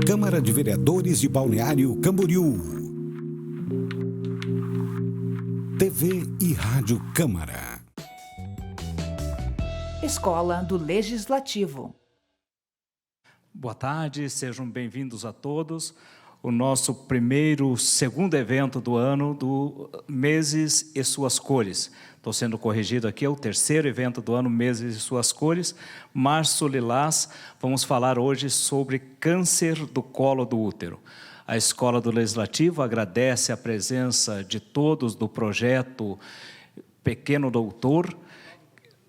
Câmara de Vereadores de Balneário Camboriú. TV e Rádio Câmara. Escola do Legislativo. Boa tarde, sejam bem-vindos a todos. O nosso segundo evento do ano do Meses e Suas Cores. Estou sendo corrigido aqui, é o terceiro evento do ano, Meses e Suas Cores. Março Lilás, vamos falar hoje sobre câncer do colo do útero. A Escola do Legislativo agradece a presença de todos do projeto Pequeno Doutor,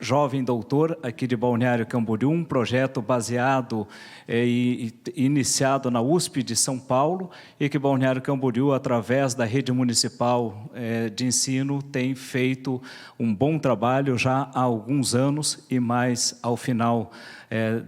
Jovem Doutor, aqui de Balneário Camboriú, um projeto baseado e iniciado na USP de São Paulo, e que Balneário Camboriú, através da rede municipal de ensino, tem feito um bom trabalho já há alguns anos, e mais ao final,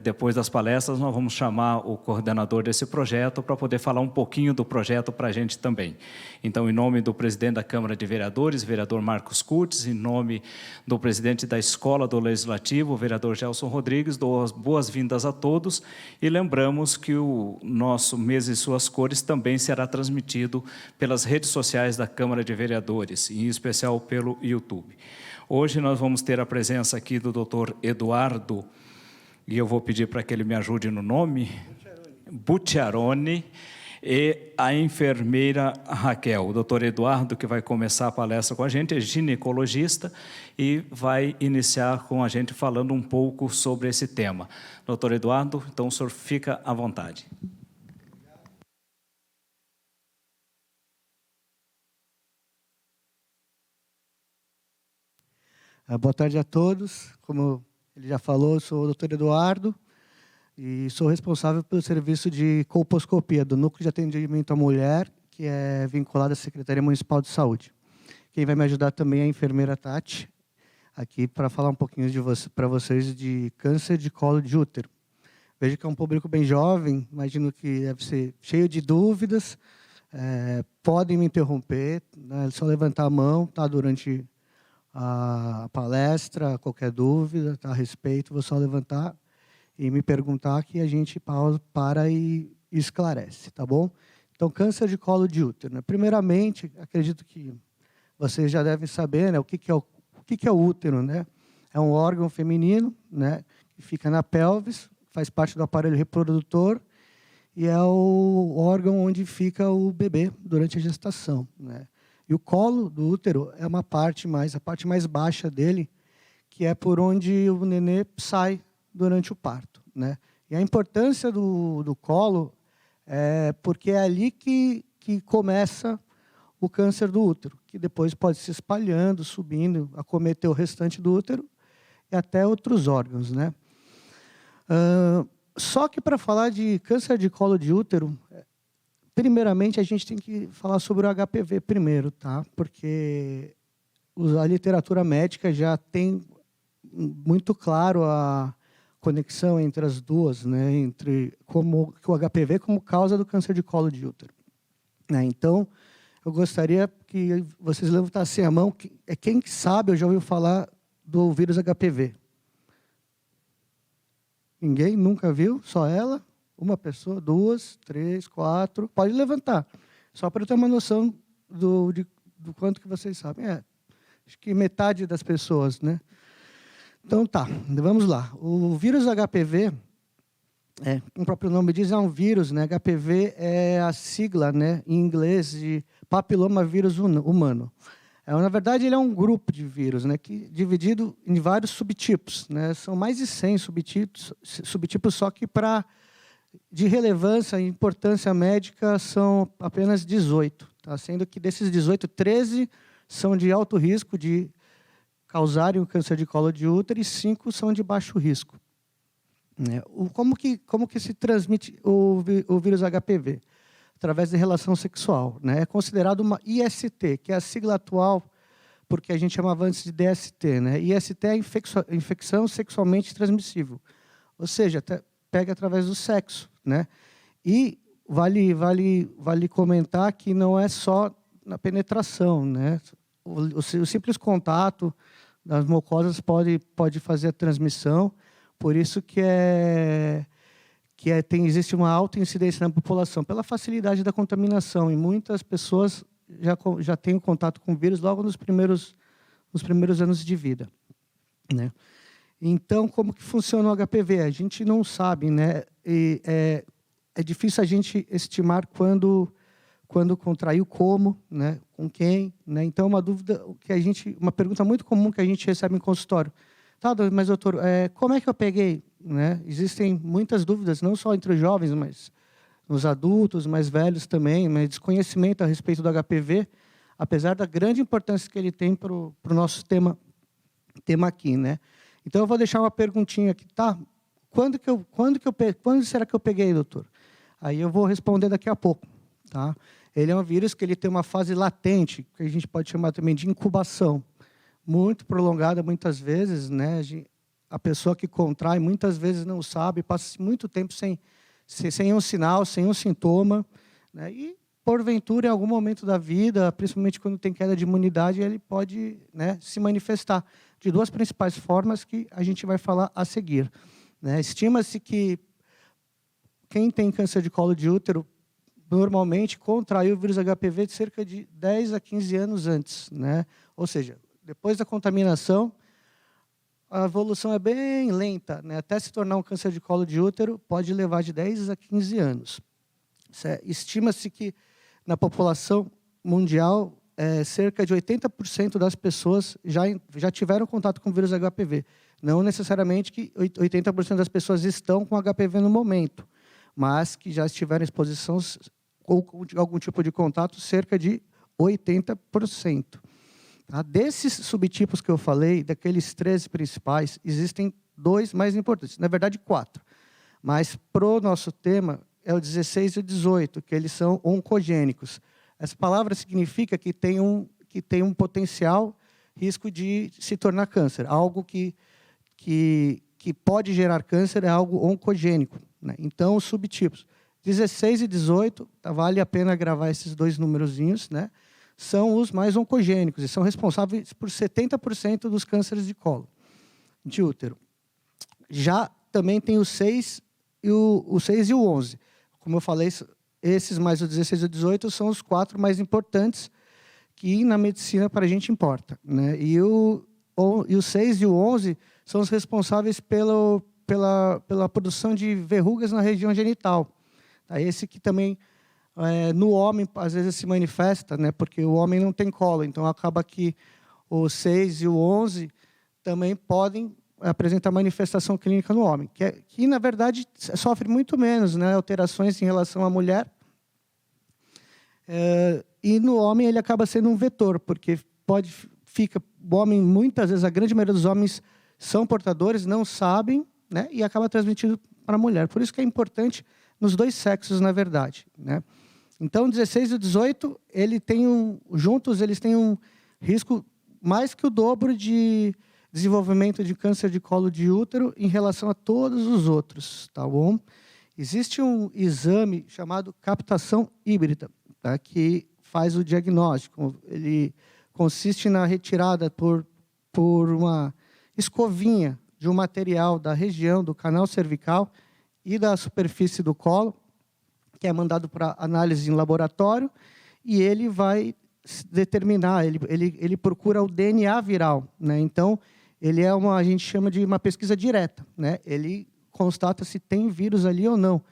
depois das palestras, nós vamos chamar o coordenador desse projeto para poder falar um pouquinho do projeto para a gente também. Então, em nome do presidente da Câmara de Vereadores, vereador Marcos Cutes, em nome do presidente da Escola do Legislativo, o vereador Gelson Rodrigues, dou as boas-vindas a todos e lembramos que o nosso Mês e Suas Cores também será transmitido pelas redes sociais da Câmara de Vereadores, em especial pelo YouTube. Hoje nós vamos ter a presença aqui do Dr. Eduardo, e eu vou pedir para que ele me ajude no nome, Buttiaroni, e a enfermeira Raquel. O doutor Eduardo, que vai começar a palestra com a gente, é ginecologista e vai iniciar com a gente falando um pouco sobre esse tema. Doutor Eduardo, então o senhor fica à vontade. Boa tarde a todos. Como ele já falou, eu sou o doutor Eduardo e sou responsável pelo serviço de colposcopia do Núcleo de Atendimento à Mulher, que é vinculado à Secretaria Municipal de Saúde. Quem vai me ajudar também é a enfermeira Tati, aqui para falar um pouquinho para vocês de câncer de colo de útero. Vejo que é um público bem jovem, imagino que deve ser cheio de dúvidas. Podem me interromper, né? É só levantar a mão, tá, durante a palestra, qualquer dúvida a respeito, vou só levantar e me perguntar, que a gente para e esclarece, tá bom? Então, câncer de colo de útero, né? Primeiramente, acredito que vocês já devem saber, né, o que é o útero, né? É um órgão feminino, né, que fica na pelvis, faz parte do aparelho reprodutor e é o órgão onde fica o bebê durante a gestação, né? E o colo do útero é a parte mais baixa dele, que é por onde o nenê sai durante o parto, né? E a importância do colo é porque é ali que começa o câncer do útero, que depois pode se espalhando, subindo, acometer o restante do útero e até outros órgãos, né? Só que para falar de câncer de colo de útero, primeiramente a gente tem que falar sobre o HPV primeiro, tá? Porque a literatura médica já tem muito claro a conexão entre as duas, né? Entre o HPV como causa do câncer de colo de útero, né? Então, eu gostaria que vocês levantassem a mão. Quem sabe, eu já ouviu falar do vírus HPV? Ninguém? Nunca viu? Só ela? Uma pessoa? Duas? Três? Quatro? Pode levantar. Só para eu ter uma noção do quanto que vocês sabem. Acho que metade das pessoas, né? Então, tá. Vamos lá. O vírus HPV, como o próprio nome diz, é um vírus, né? HPV é a sigla, né, em inglês, de papilomavírus humano. Na verdade, ele é um grupo de vírus, né, dividido em vários subtipos, né? São mais de 100 subtipos, só que de relevância e importância médica são apenas 18, tá? Sendo que desses 18, 13 são de alto risco de causarem o câncer de colo de útero e 5 são de baixo risco, né? Como que se transmite o vírus HPV? Através de relação sexual, né? É considerado uma IST, que é a sigla atual, porque a gente chamava antes de DST, né? IST é infecção sexualmente transmissível, ou seja, pega através do sexo, né? E vale comentar que não é só na penetração, né? O simples contato das mucosas pode fazer a transmissão, por isso que existe uma alta incidência na população pela facilidade da contaminação, e muitas pessoas já têm contato com o vírus logo nos primeiros anos de vida, né? Então, como que funciona o HPV? A gente não sabe, né? É difícil a gente estimar quando contraiu, como, né? Com quem, né? Então, uma pergunta muito comum que a gente recebe em consultório. Tá, mas doutor, como é que eu peguei? Né? Existem muitas dúvidas, não só entre os jovens, mas nos adultos, mais velhos também, mas desconhecimento a respeito do HPV, apesar da grande importância que ele tem para o nosso tema aqui, né? Então, eu vou deixar uma perguntinha aqui, tá? Quando será que eu peguei, doutor? Aí eu vou responder daqui a pouco, tá? Ele é um vírus que ele tem uma fase latente, que a gente pode chamar também de incubação, muito prolongada muitas vezes, né? A pessoa que contrai muitas vezes não sabe, passa muito tempo sem um sinal, sem um sintoma, né? E, porventura, em algum momento da vida, principalmente quando tem queda de imunidade, ele pode, né, se manifestar de duas principais formas que a gente vai falar a seguir, né? Estima-se que quem tem câncer de colo de útero normalmente contraiu o vírus HPV de cerca de 10 a 15 anos antes, né? Ou seja, depois da contaminação, a evolução é bem lenta, né? Até se tornar um câncer de colo de útero, pode levar de 10 a 15 anos. Estima-se que, na população mundial, cerca de 80% das pessoas já tiveram contato com o vírus HPV. Não necessariamente que 80% das pessoas estão com HPV no momento, mas que já estiveram em exposição ou com algum tipo de contato, cerca de 80%. Desses subtipos que eu falei, daqueles 13 principais, existem 2 mais importantes, na verdade 4. Mas, para o nosso tema, é o 16 e o 18, que eles são oncogênicos. Essa palavra significa que tem um potencial risco de se tornar câncer. Algo que pode gerar câncer é algo oncogênico, né? Então, os subtipos 16 e 18, vale a pena gravar esses 2 numerozinhos, né? São os mais oncogênicos e são responsáveis por 70% dos cânceres de colo de útero. Já também tem o 6 e o 11. Como eu falei, esses mais o 16 e o 18 são os 4 mais importantes que na medicina para a gente importa, né? E o 6 e o 11 são os responsáveis pela produção de verrugas na região genital. Esse que também, no homem, às vezes se manifesta, né? Porque o homem não tem colo, então acaba que o 6 e o 11 também podem apresentar manifestação clínica no homem, que na verdade, sofre muito menos, né? Alterações em relação à mulher. E no homem ele acaba sendo um vetor, porque o homem, muitas vezes, a grande maioria dos homens são portadores, não sabem, né? E acaba transmitindo para a mulher. Por isso que é importante nos 2 sexos, na verdade, né? Então, 16 e 18, juntos eles têm um risco mais que o dobro de desenvolvimento de câncer de colo de útero em relação a todos os outros, tá bom? Existe um exame chamado captação híbrida, tá? Que faz o diagnóstico. Ele consiste na retirada por uma escovinha de um material da região do canal cervical e da superfície do colo, que é mandado para análise em laboratório, e ele vai determinar, ele procura o DNA viral, né? Então, ele a gente chama de uma pesquisa direta, né? Ele constata se tem vírus ali ou não.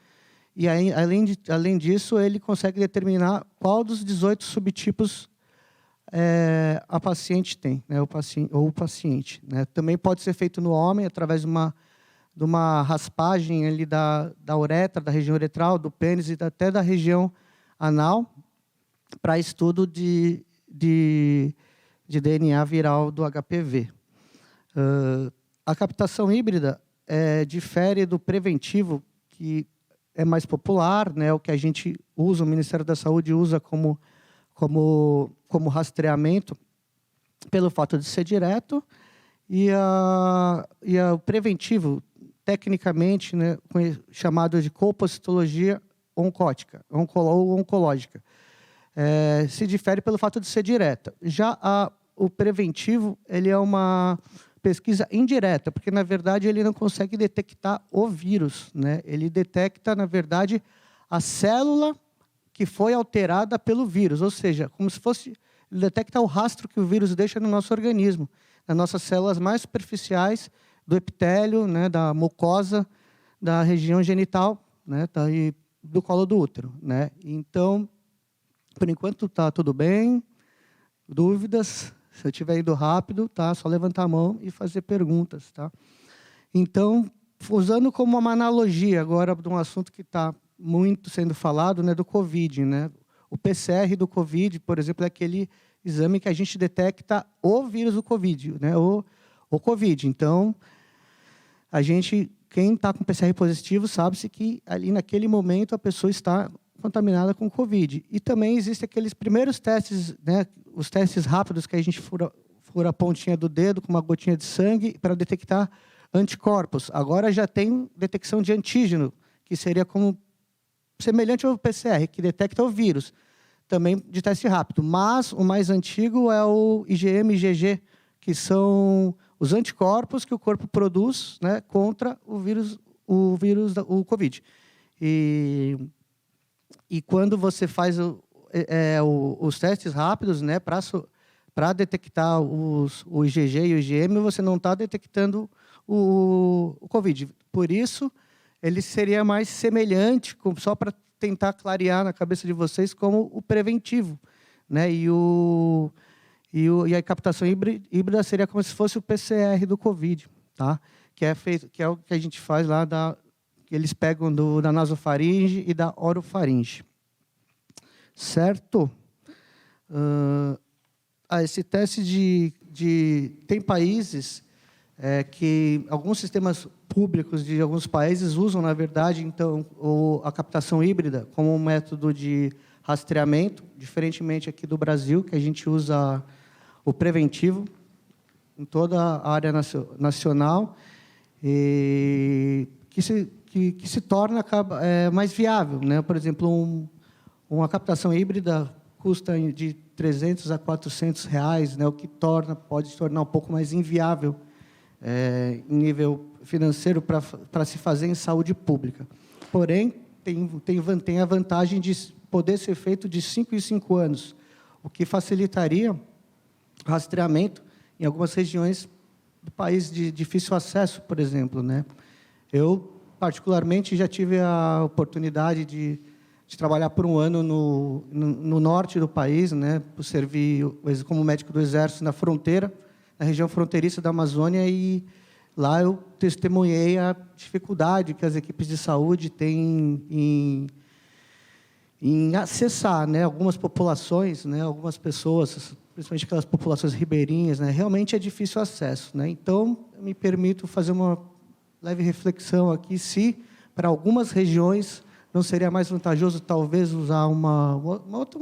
E aí, além disso, ele consegue determinar qual dos 18 subtipos a paciente tem, né? O paciente, né? Também pode ser feito no homem através de uma raspagem ali da uretra, da região uretral, do pênis e até da região anal, para estudo de DNA viral do HPV. A captação híbrida difere do preventivo, que é mais popular, né? O que a gente usa, o Ministério da Saúde usa como rastreamento, pelo fato de ser direto, e o preventivo, tecnicamente, né, chamado de colpocitologia oncótica, ou oncológica. Se difere pelo fato de ser direta. Já o preventivo, ele é uma pesquisa indireta, porque, na verdade, ele não consegue detectar o vírus, né? Ele detecta, na verdade, a célula que foi alterada pelo vírus, ou seja, como se fosse... Ele detecta o rastro que o vírus deixa no nosso organismo, nas nossas células mais superficiais do epitélio, né, da mucosa, da região genital, né, e do colo do útero, né? Então, por enquanto, está tudo bem. Dúvidas? Se eu estiver indo rápido, tá? Só levantar a mão e fazer perguntas, tá? Então, usando como uma analogia agora de um assunto que está muito sendo falado, né, do COVID, né? O PCR do COVID, por exemplo, é aquele exame que a gente detecta o vírus do COVID, né? O COVID. Então, quem está com PCR positivo sabe-se que ali naquele momento a pessoa está contaminada com COVID. E também existem aqueles primeiros testes, né, os testes rápidos que a gente fura a pontinha do dedo com uma gotinha de sangue para detectar anticorpos. Agora já tem detecção de antígeno, que seria como semelhante ao PCR, que detecta o vírus, também de teste rápido. Mas o mais antigo é o IgM e IgG, que são os anticorpos que o corpo produz, né, contra o vírus, o COVID. E quando você faz os testes rápidos, né, para detectar o IgG e o IgM, você não está detectando o COVID. Por isso, ele seria mais semelhante, só para tentar clarear na cabeça de vocês, como o preventivo, né? E a captação híbrida seria como se fosse o PCR do COVID, tá? Que é o que a gente faz lá, que eles pegam da nasofaringe e da orofaringe. Certo? Esse teste tem países que alguns sistemas públicos de alguns países usam, na verdade, então, a captação híbrida como um método de rastreamento, diferentemente aqui do Brasil, que a gente usa o preventivo em toda a área nacional, e que se torna mais viável, né? Por exemplo, uma captação híbrida custa de R$300 a R$400, né? O que pode se tornar um pouco mais inviável em nível financeiro para se fazer em saúde pública. Porém, tem a vantagem de poder ser feito de 5 em 5 anos, o que facilitaria o rastreamento em algumas regiões do país de difícil acesso, por exemplo, né? Eu, particularmente, já tive a oportunidade de trabalhar por um ano no norte do país, né? Por servir como médico do Exército na fronteira, na região fronteiriça da Amazônia, e lá eu testemunhei a dificuldade que as equipes de saúde têm em acessar, né, algumas populações, né, algumas pessoas, principalmente aquelas populações ribeirinhas, né, realmente é difícil o acesso, né? Então, eu me permito fazer uma leve reflexão aqui, se para algumas regiões não seria mais vantajoso, talvez, usar um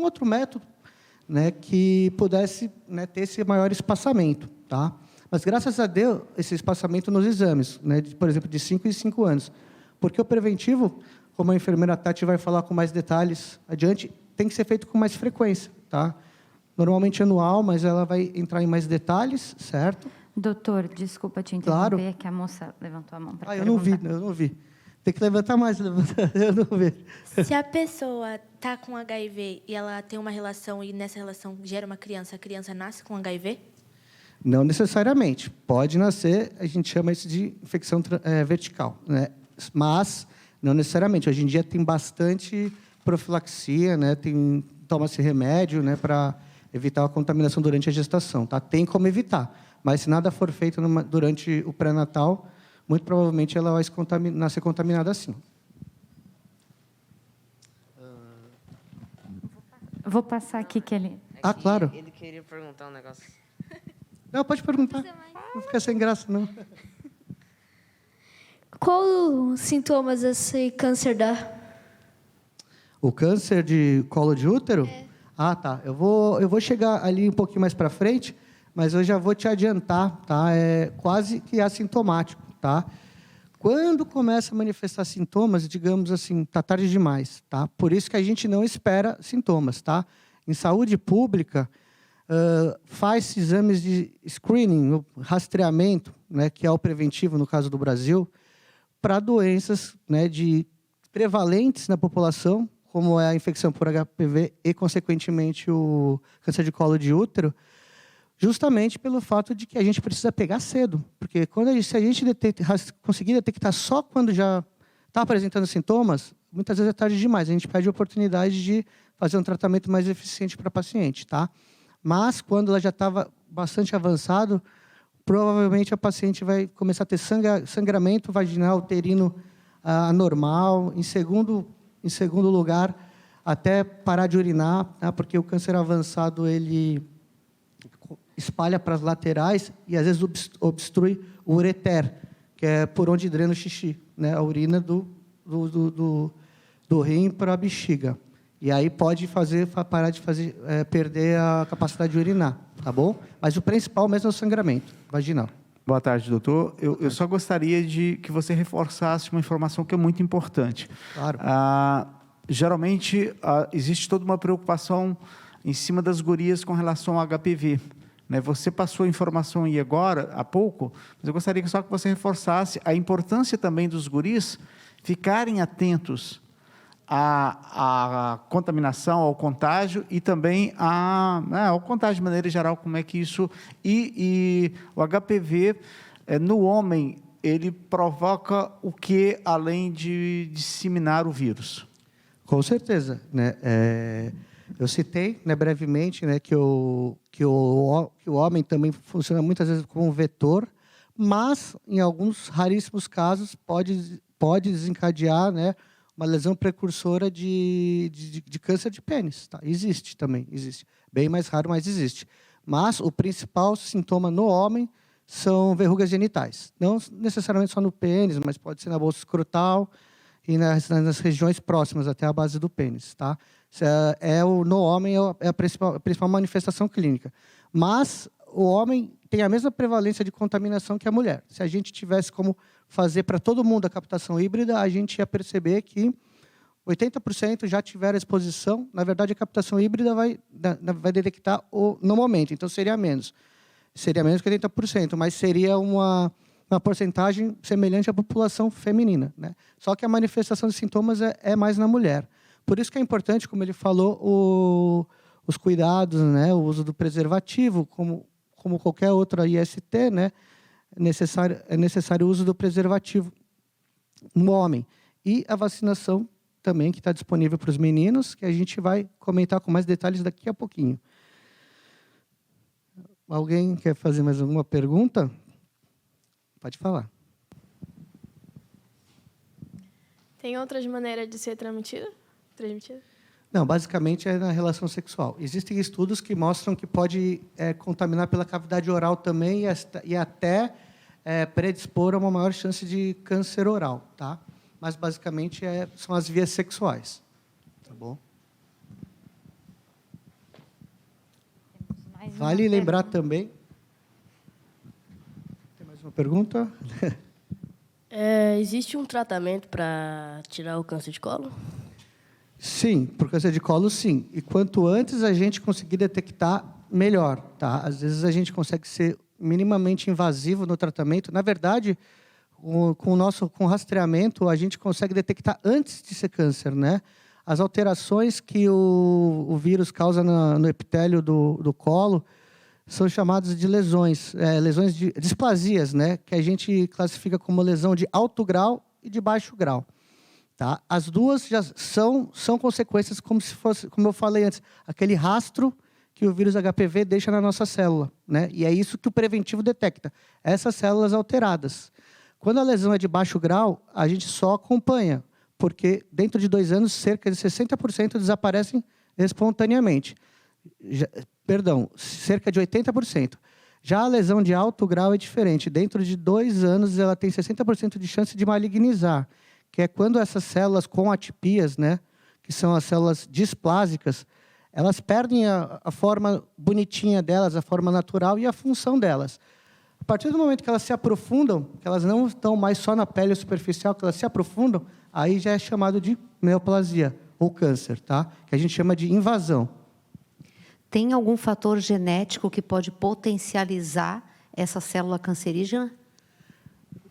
outro método, né, que pudesse, né, ter esse maior espaçamento, tá? Mas, graças a Deus, esse espaçamento nos exames, né, por exemplo, de 5 em 5 anos. Porque o preventivo, como a enfermeira Tati vai falar com mais detalhes adiante, tem que ser feito com mais frequência, tá? Normalmente anual, mas ela vai entrar em mais detalhes, certo? Doutor, desculpa te interromper, Claro. É que a moça levantou a mão para eu perguntar. não vi. Tem que levantar mais, eu não vi. Se a pessoa está com HIV e ela tem uma relação e nessa relação gera uma criança, a criança nasce com HIV? Não necessariamente. Pode nascer, a gente chama isso de infecção vertical, né? Mas não necessariamente. Hoje em dia tem bastante profilaxia, né? Toma-se remédio, né, para evitar a contaminação durante a gestação, tá? Tem como evitar. Mas se nada for feito durante o pré-natal, muito provavelmente ela vai nascer contaminada assim. Vou passar aqui que ele... Claro. Ele queria perguntar um negócio. Não, pode perguntar. Não fica sem graça, não. Qual os sintomas esse câncer dá? O câncer de colo de útero? Tá. Eu vou chegar ali um pouquinho mais para frente, mas eu já vou te adiantar, tá? É quase que assintomático, tá? Quando começa a manifestar sintomas, digamos assim, está tarde demais, tá? Por isso que a gente não espera sintomas, tá? Em saúde pública, faz exames de screening, rastreamento, né, que é o preventivo no caso do Brasil, para doenças, né, prevalentes na população, como é a infecção por HPV e, consequentemente, o câncer de colo de útero, justamente pelo fato de que a gente precisa pegar cedo. Porque se a gente conseguir detectar só quando já está apresentando sintomas, muitas vezes é tarde demais. A gente perde a oportunidade de fazer um tratamento mais eficiente para a paciente, tá? Mas, quando ela já estava bastante avançado, provavelmente a paciente vai começar a ter sangramento vaginal, uterino anormal. Em segundo lugar, até parar de urinar, tá? Porque o câncer avançado ele espalha para as laterais e, às vezes, obstrui o ureter, que é por onde drena o xixi, né? A urina do rim para a bexiga. E aí pode parar de perder a capacidade de urinar, tá bom? Mas o principal mesmo é o sangramento vaginal. Boa tarde, doutor. Eu só gostaria de que você reforçasse uma informação que é muito importante. Claro. Geralmente, existe toda uma preocupação em cima das gurias com relação ao HPV. Né? Você passou a informação aí agora, há pouco, mas eu gostaria só que você reforçasse a importância também dos guris ficarem atentos à contaminação, ao contágio e também ao contágio de maneira geral, como é que isso... E o HPV, no homem, ele provoca o que além de disseminar o vírus? Com certeza, né? Eu citei, né, brevemente, né, que o homem também funciona muitas vezes como vetor, mas, em alguns raríssimos casos, pode desencadear, né, uma lesão precursora de câncer de pênis. Tá? Existe também, existe. Bem mais raro, mas existe. Mas o principal sintoma no homem são verrugas genitais. Não necessariamente só no pênis, mas pode ser na bolsa escrotal e nas regiões próximas, até a base do pênis. Tá? No homem é a principal manifestação clínica. Mas o homem tem a mesma prevalência de contaminação que a mulher. Se a gente tivesse como fazer para todo mundo a captação híbrida, a gente ia perceber que 80% já tiveram exposição. Na verdade, a captação híbrida vai detectar no momento, então seria menos. Seria menos que 80%, mas seria uma porcentagem semelhante à população feminina. Né? Só que a manifestação de sintomas é mais na mulher. Por isso que é importante, como ele falou, os cuidados, né? O uso do preservativo, como qualquer outra IST, né? É necessário o uso do preservativo no homem. E a vacinação também, que está disponível para os meninos, que a gente vai comentar com mais detalhes daqui a pouquinho. Alguém quer fazer mais alguma pergunta? Pode falar. Tem outras maneiras de ser transmitida? Não, basicamente é na relação sexual. Existem estudos que mostram que pode contaminar pela cavidade oral também e até predispor a uma maior chance de câncer oral, tá? Mas basicamente são as vias sexuais, tá bom? Vale lembrar também. Tem mais uma pergunta? Existe um tratamento para tirar o câncer de colo? Sim, por câncer de colo, sim. E quanto antes a gente conseguir detectar, melhor. Tá? Às vezes a gente consegue ser minimamente invasivo no tratamento. Na verdade, com rastreamento, a gente consegue detectar antes de ser câncer, né? As alterações que o vírus causa no epitélio do colo são chamadas de lesões de displasias, né? Que a gente classifica como lesão de alto grau e de baixo grau. Tá? As duas já são consequências, como se fosse, como eu falei antes, aquele rastro que o vírus HPV deixa na nossa célula, né? E é isso que o preventivo detecta, essas células alteradas. Quando a lesão é de baixo grau, a gente só acompanha, porque dentro de 2 anos, cerca de 60% desaparecem espontaneamente. Cerca de 80%. Já a lesão de alto grau é diferente. Dentro de 2 anos, ela tem 60% de chance de malignizar, que é quando essas células com atipias, né, que são as células displásicas, elas perdem a forma bonitinha delas, a forma natural e a função delas. A partir do momento que elas se aprofundam, que elas não estão mais só na pele superficial, que elas se aprofundam, aí já é chamado de neoplasia ou câncer, tá? Que a gente chama de invasão. Tem algum fator genético que pode potencializar essa célula cancerígena?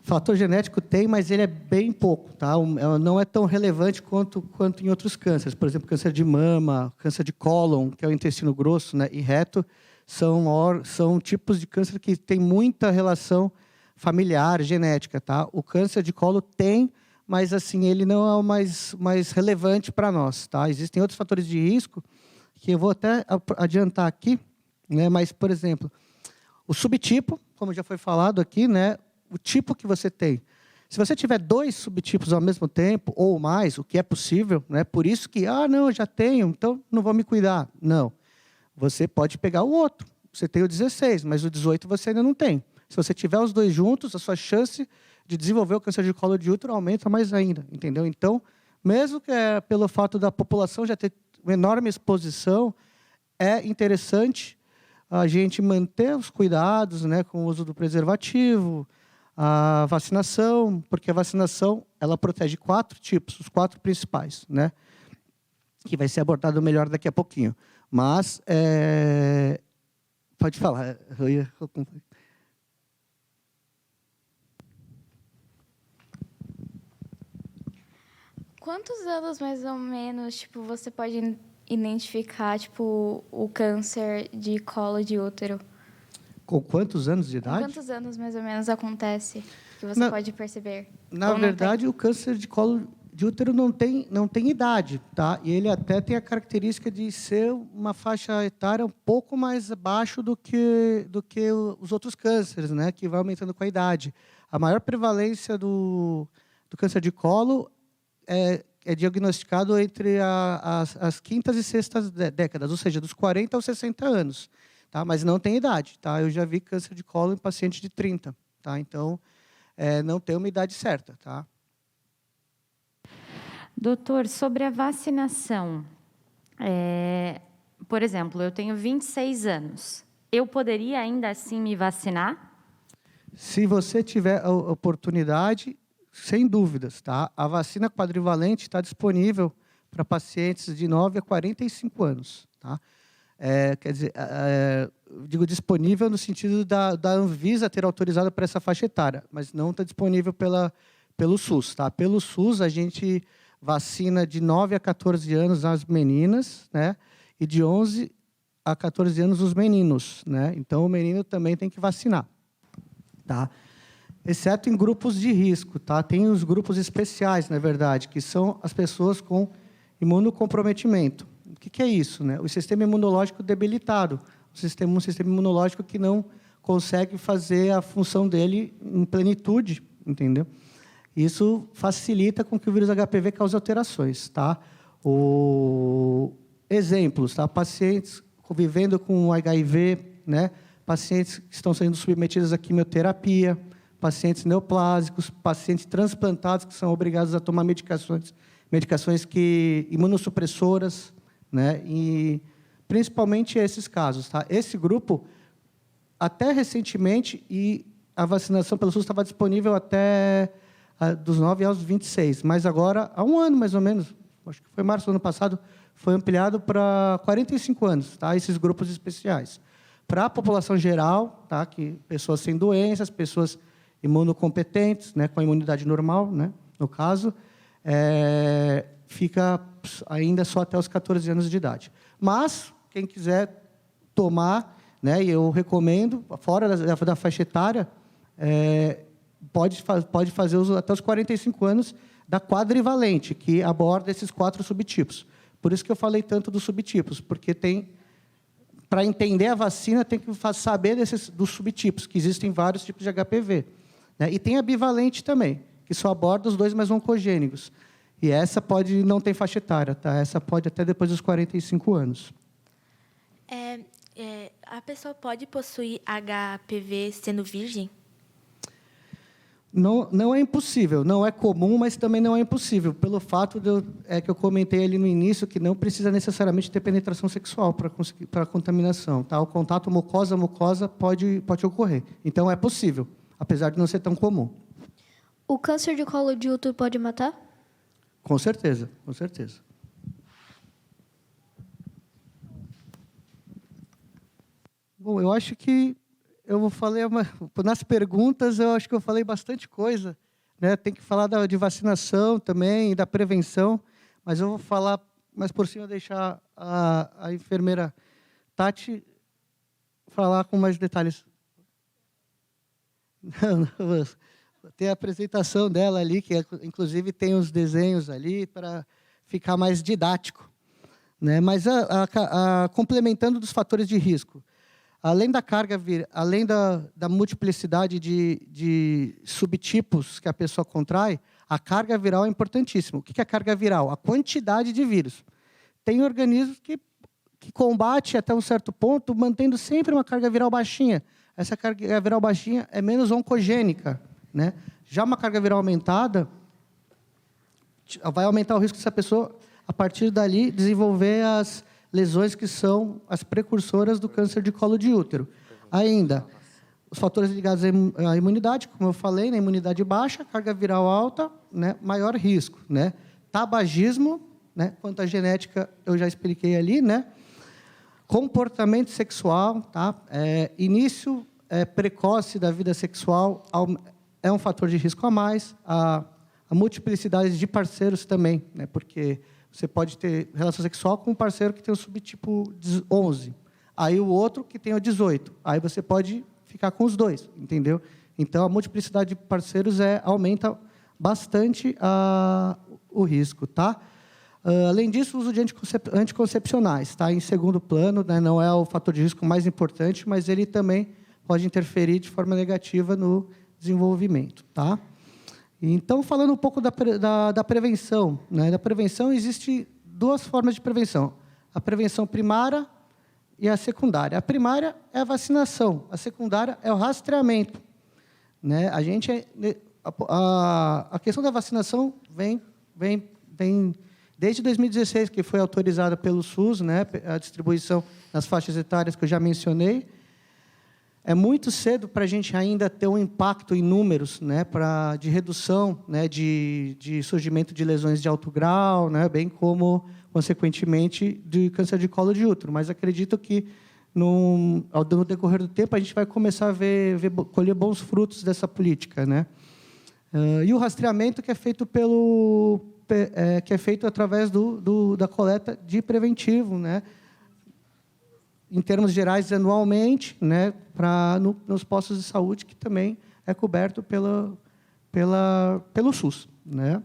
Fator genético tem, mas ele é bem pouco, tá? Não é tão relevante quanto em outros cânceres. Por exemplo, câncer de mama, câncer de cólon, que é o intestino grosso, né, e reto, são tipos de câncer que têm muita relação familiar, genética, tá? O câncer de colo tem, mas assim ele não é o mais relevante para nós, tá? Existem outros fatores de risco que eu vou até adiantar aqui, né? Mas, por exemplo, o subtipo, como já foi falado aqui, né? O tipo que você tem. Se você tiver 2 subtipos ao mesmo tempo, ou mais, o que é possível, né? Por isso que, não, eu já tenho, então não vou me cuidar. Não. Você pode pegar o outro. Você tem o 16, mas o 18 você ainda não tem. Se você tiver os 2 juntos, a sua chance de desenvolver o câncer de colo de útero aumenta mais ainda, entendeu? Então, mesmo que pelo fato da população já ter uma enorme exposição, é interessante a gente manter os cuidados, né, com o uso do preservativo, a vacinação, porque a vacinação ela protege 4 tipos, os 4 principais, né, que vai ser abordado melhor daqui a pouquinho. Mas, pode falar. Quantos anos, mais ou menos, tipo, você pode identificar, tipo, o câncer de colo de útero? Com quantos anos de idade? Com quantos anos, mais ou menos, acontece que você pode perceber? Na verdade, o câncer de colo de útero não tem idade, tá? E ele até tem a característica de ser uma faixa etária um pouco mais abaixo do que os outros cânceres, né? Que vai aumentando com a idade. A maior prevalência do câncer de colo é diagnosticado entre as quintas e sextas décadas, ou seja, dos 40 aos 60 anos. Tá? Mas não tem idade. Tá? Eu já vi câncer de colo em paciente de 30. Tá? Então, não tem uma idade certa. Tá? Doutor, sobre a vacinação, por exemplo, eu tenho 26 anos. Eu poderia ainda assim me vacinar? Se você tiver a oportunidade, sem dúvidas, tá? A vacina quadrivalente está disponível para pacientes de 9 a 45 anos, tá? Quer dizer, digo disponível no sentido da Anvisa ter autorizado para essa faixa etária, mas não está disponível pelo SUS, tá? Pelo SUS a gente vacina de 9 a 14 anos as meninas, né? E de 11 a 14 anos os meninos, né? Então o menino também tem que vacinar, tá? Exceto em grupos de risco, tá? Tem os grupos especiais, na verdade, que são as pessoas com imunocomprometimento. O que é isso, né? O sistema imunológico debilitado, um sistema imunológico que não consegue fazer a função dele em plenitude, entendeu? Isso facilita com que o vírus HPV cause alterações, tá? Exemplos, tá? Pacientes convivendo com HIV, né? Pacientes que estão sendo submetidos à quimioterapia, pacientes neoplásicos, pacientes transplantados que são obrigados a tomar medicações imunossupressoras, né? E principalmente esses casos, tá? Esse grupo, até recentemente, e a vacinação pelo SUS estava disponível até dos 9 aos 26, mas agora, há um ano mais ou menos, acho que foi março do ano passado, foi ampliado para 45 anos, tá? Esses grupos especiais. Para a população geral, tá? Que pessoas sem doenças, pessoas imunocompetentes, né, com a imunidade normal, né, no caso, fica ainda só até os 14 anos de idade. Mas, quem quiser tomar, né, e eu recomendo, fora da faixa etária, pode fazer uso até os 45 anos da quadrivalente, que aborda esses 4 subtipos. Por isso que eu falei tanto dos subtipos, porque para entender a vacina, tem que saber dos subtipos, que existem vários tipos de HPV. Né? E tem a bivalente também, que só aborda os 2 mais oncogênicos. E essa não tem faixa etária, tá? Essa pode até depois dos 45 anos. A pessoa pode possuir HPV sendo virgem? Não é impossível, não é comum, mas também não é impossível, pelo fato que eu comentei ali no início, que não precisa necessariamente ter penetração sexual para a contaminação. Tá? O contato mucosa-mucosa pode ocorrer. Então, é possível, apesar de não ser tão comum. O câncer de colo de útero pode matar? Com certeza, com certeza. Bom, eu acho que eu falei nas perguntas, eu acho que eu falei bastante coisa, né? Tem que falar de vacinação também, da prevenção, mas eu vou falar mais por cima, deixar a enfermeira Tati falar com mais detalhes. Tem a apresentação dela ali, que inclusive tem os desenhos ali para ficar mais didático, né? Mas complementando dos fatores de risco, além da carga, além da multiplicidade de subtipos que a pessoa contrai, a carga viral é importantíssima. O que é a carga viral? A quantidade de vírus. Tem organismos que combate até um certo ponto, mantendo sempre uma carga viral baixinha. Essa carga viral baixinha é menos oncogênica, né? Já uma carga viral aumentada vai aumentar o risco dessa pessoa, a partir dali, desenvolver as lesões que são as precursoras do câncer de colo de útero. Ainda, os fatores ligados à imunidade, como eu falei, né? Imunidade baixa, carga viral alta, né? Maior risco, né? Tabagismo, né? Quanto à genética, eu já expliquei ali, né? Comportamento sexual, tá? Início precoce da vida sexual é um fator de risco a mais. A multiplicidade de parceiros também, né? Porque você pode ter relação sexual com um parceiro que tem o subtipo 11, aí o outro que tem o 18. Aí você pode ficar com os dois, entendeu? Então, a multiplicidade de parceiros aumenta bastante o risco, tá? Além disso, o uso de anticoncepcionais, tá? Em segundo plano, né? Não é o fator de risco mais importante, mas ele também pode interferir de forma negativa no desenvolvimento, tá? Então, falando um pouco da prevenção, né? Da prevenção, existe duas formas de prevenção: a prevenção primária e a secundária. A primária é a vacinação, a secundária é o rastreamento, né? A questão da vacinação vem desde 2016, que foi autorizada pelo SUS, né? A distribuição nas faixas etárias que eu já mencionei. É muito cedo para a gente ainda ter um impacto em números, né, de redução, né, de surgimento de lesões de alto grau, né, bem como, consequentemente, de câncer de colo de útero. Mas acredito que, no decorrer do tempo, a gente vai começar a colher bons frutos dessa política, né? E o rastreamento que é feito através da coleta de preventivo, né? Em termos gerais, anualmente, né, nos postos de saúde, que também é coberto pelo SUS, né?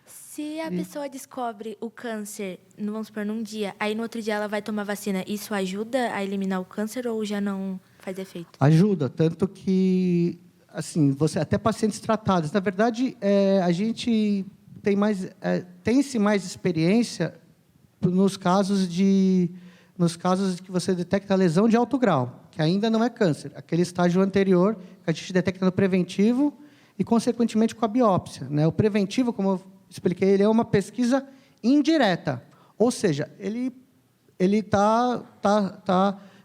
Se a pessoa descobre o câncer, vamos supor, num dia, aí no outro dia ela vai tomar vacina, isso ajuda a eliminar o câncer ou já não faz efeito? Ajuda, tanto que, assim, até pacientes tratados. Na verdade, a gente tem-se mais experiência nos casos que você detecta a lesão de alto grau, que ainda não é câncer, aquele estágio anterior que a gente detecta no preventivo e, consequentemente, com a biópsia, né? O preventivo, como eu expliquei, ele é uma pesquisa indireta, ou seja, ele tá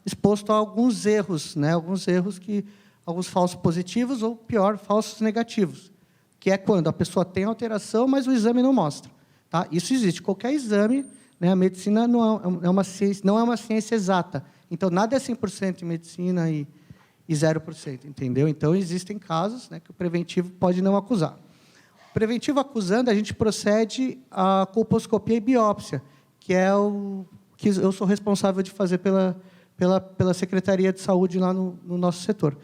exposto a alguns erros, né? Alguns falsos positivos ou, pior, falsos negativos, que é quando a pessoa tem alteração, mas o exame não mostra, tá? Isso existe. Qualquer exame, né? A medicina não é uma ciência exata. Então, nada é 100% em medicina e 0%, entendeu? Então, existem casos, né, que o preventivo pode não acusar. O preventivo acusando, a gente procede à colposcopia e biópsia, que é o que eu sou responsável de fazer pela Secretaria de Saúde lá no nosso setor.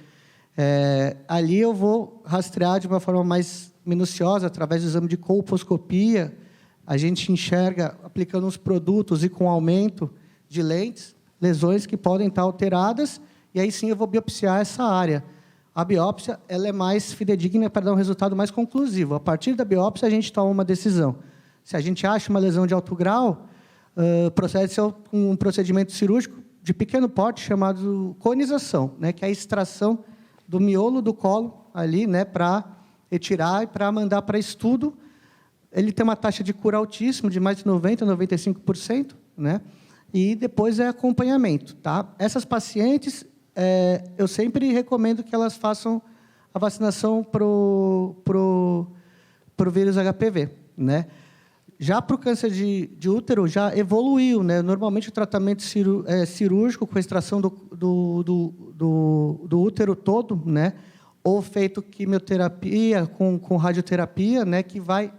Ali eu vou rastrear de uma forma mais minuciosa, através do exame de colposcopia. A gente enxerga, aplicando os produtos e com aumento de lentes, lesões que podem estar alteradas, e aí sim eu vou biopsiar essa área. A biópsia ela é mais fidedigna para dar um resultado mais conclusivo. A partir da biópsia, a gente toma uma decisão. Se a gente acha uma lesão de alto grau, procede-se a um procedimento cirúrgico de pequeno porte chamado conização, né, que é a extração do miolo do colo ali, né, para retirar e para mandar para estudo. Ele tem uma taxa de cura altíssima, de mais de 90%, 95%, né? E depois é acompanhamento, tá? Essas pacientes, eu sempre recomendo que elas façam a vacinação pro vírus HPV, né? Já para o câncer de útero, já evoluiu, né? Normalmente, o tratamento cirúrgico com extração do útero todo, né? Ou feito quimioterapia com radioterapia, né? Que vai,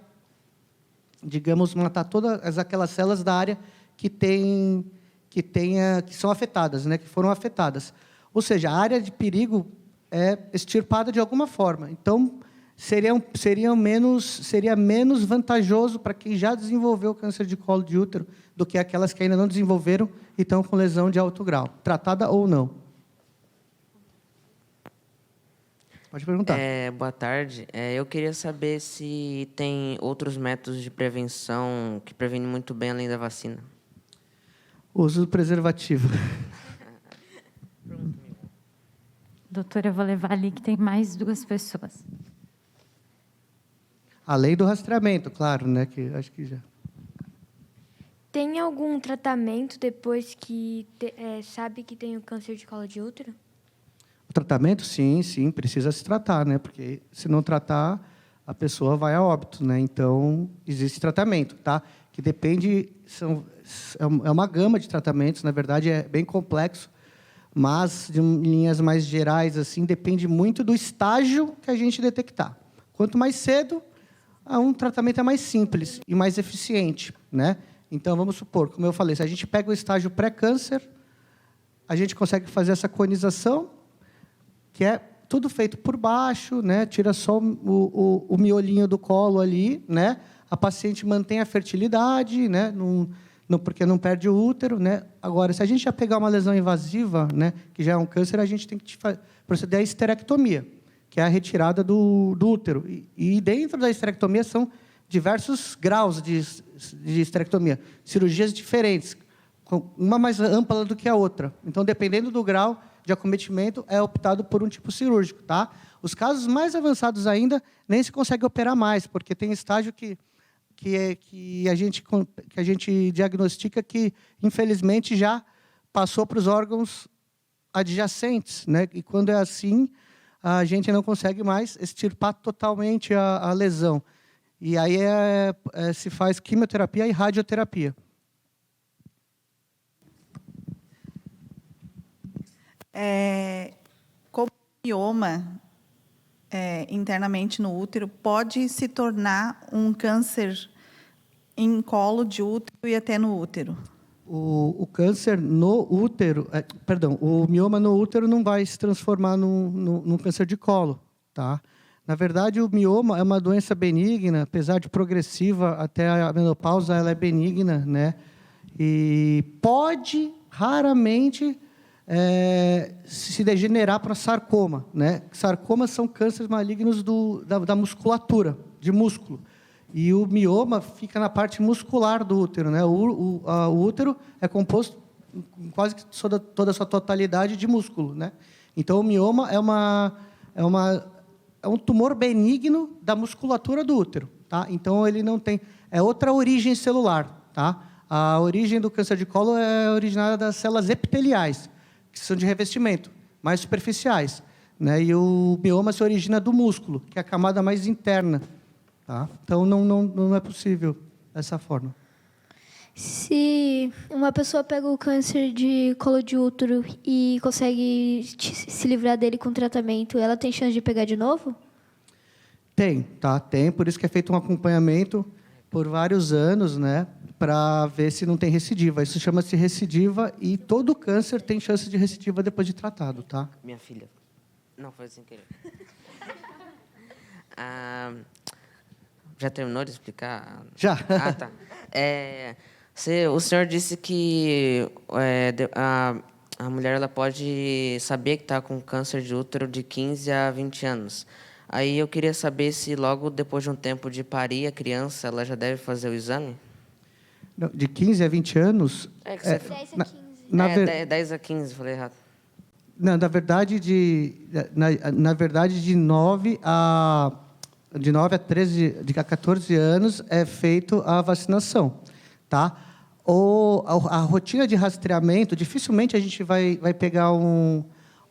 digamos, matar todas aquelas células da área que são afetadas, né? Que foram afetadas. Ou seja, a área de perigo é extirpada de alguma forma. Então, seria menos vantajoso para quem já desenvolveu câncer de colo de útero do que aquelas que ainda não desenvolveram e estão com lesão de alto grau, tratada ou não. Pode perguntar. Boa tarde. Eu queria saber se tem outros métodos de prevenção que previnem muito bem além da vacina. O uso do preservativo. Doutora, eu vou levar ali que tem mais 2 pessoas. Além do rastreamento, claro, né? Que acho que já. Tem algum tratamento depois que sabe que tem o câncer de colo de útero? O tratamento, sim, precisa se tratar, né? Porque se não tratar, a pessoa vai a óbito, né? Então, existe tratamento, tá? Que depende, é uma gama de tratamentos, na verdade, é bem complexo, mas, de linhas mais gerais, assim, depende muito do estágio que a gente detectar. Quanto mais cedo, um tratamento é mais simples e mais eficiente, né? Então, vamos supor, como eu falei, se a gente pega o estágio pré-câncer, a gente consegue fazer essa conização, que é tudo feito por baixo, né? Tira só o miolinho do colo ali, né? A paciente mantém a fertilidade, né? Porque não perde o útero, né? Agora, se a gente já pegar uma lesão invasiva, né? Que já é um câncer, a gente tem que proceder à esterectomia, que é a retirada do útero. E dentro da esterectomia são diversos graus de esterectomia, cirurgias diferentes, uma mais ampla do que a outra. Então, dependendo do grau de acometimento, é optado por um tipo cirúrgico, tá? Os casos mais avançados ainda nem se consegue operar mais, porque tem estágio que a gente diagnostica que, infelizmente, já passou para os órgãos adjacentes, né? E quando é assim, a gente não consegue mais extirpar totalmente a lesão. E aí se faz quimioterapia e radioterapia. Como mioma internamente no útero pode se tornar um câncer em colo de útero e até no útero? O câncer no útero, o mioma no útero não vai se transformar num câncer de colo, tá? Na verdade, o mioma é uma doença benigna, apesar de progressiva até a menopausa, ela é benigna, né? E pode, raramente, se degenerar para sarcoma, né? Sarcomas são cânceres malignos da musculatura, de músculo. E o mioma fica na parte muscular do útero, né? O útero é composto em quase toda a sua totalidade de músculo, né? Então, o mioma é um tumor benigno da musculatura do útero, tá? Então, ele não tem... É outra origem celular, tá? A origem do câncer de colo é originária das células epiteliais, que são de revestimento, mais superficiais, né? E o mioma se origina do músculo, que é a camada mais interna, tá? Então, não é possível dessa forma. Se uma pessoa pega o câncer de colo de útero e consegue se livrar dele com tratamento, ela tem chance de pegar de novo? Tem, tá? Tem, por isso que é feito um acompanhamento por vários anos, né? Para ver se não tem recidiva. Isso chama-se recidiva e todo câncer tem chance de recidiva depois de tratado, tá? Minha filha. Não, foi sem querer. Já terminou de explicar? Já. Ah, tá. O senhor disse que a mulher ela pode saber que está com câncer de útero de 15 a 20 anos. Aí eu queria saber se logo depois de um tempo de parir a criança, ela já deve fazer o exame? Não, de 15 a 20 anos... 10 a 15. 10 a 15, falei errado. Não, na verdade, de 9 a 14 anos é feito a vacinação, tá? A rotina de rastreamento, dificilmente a gente vai pegar um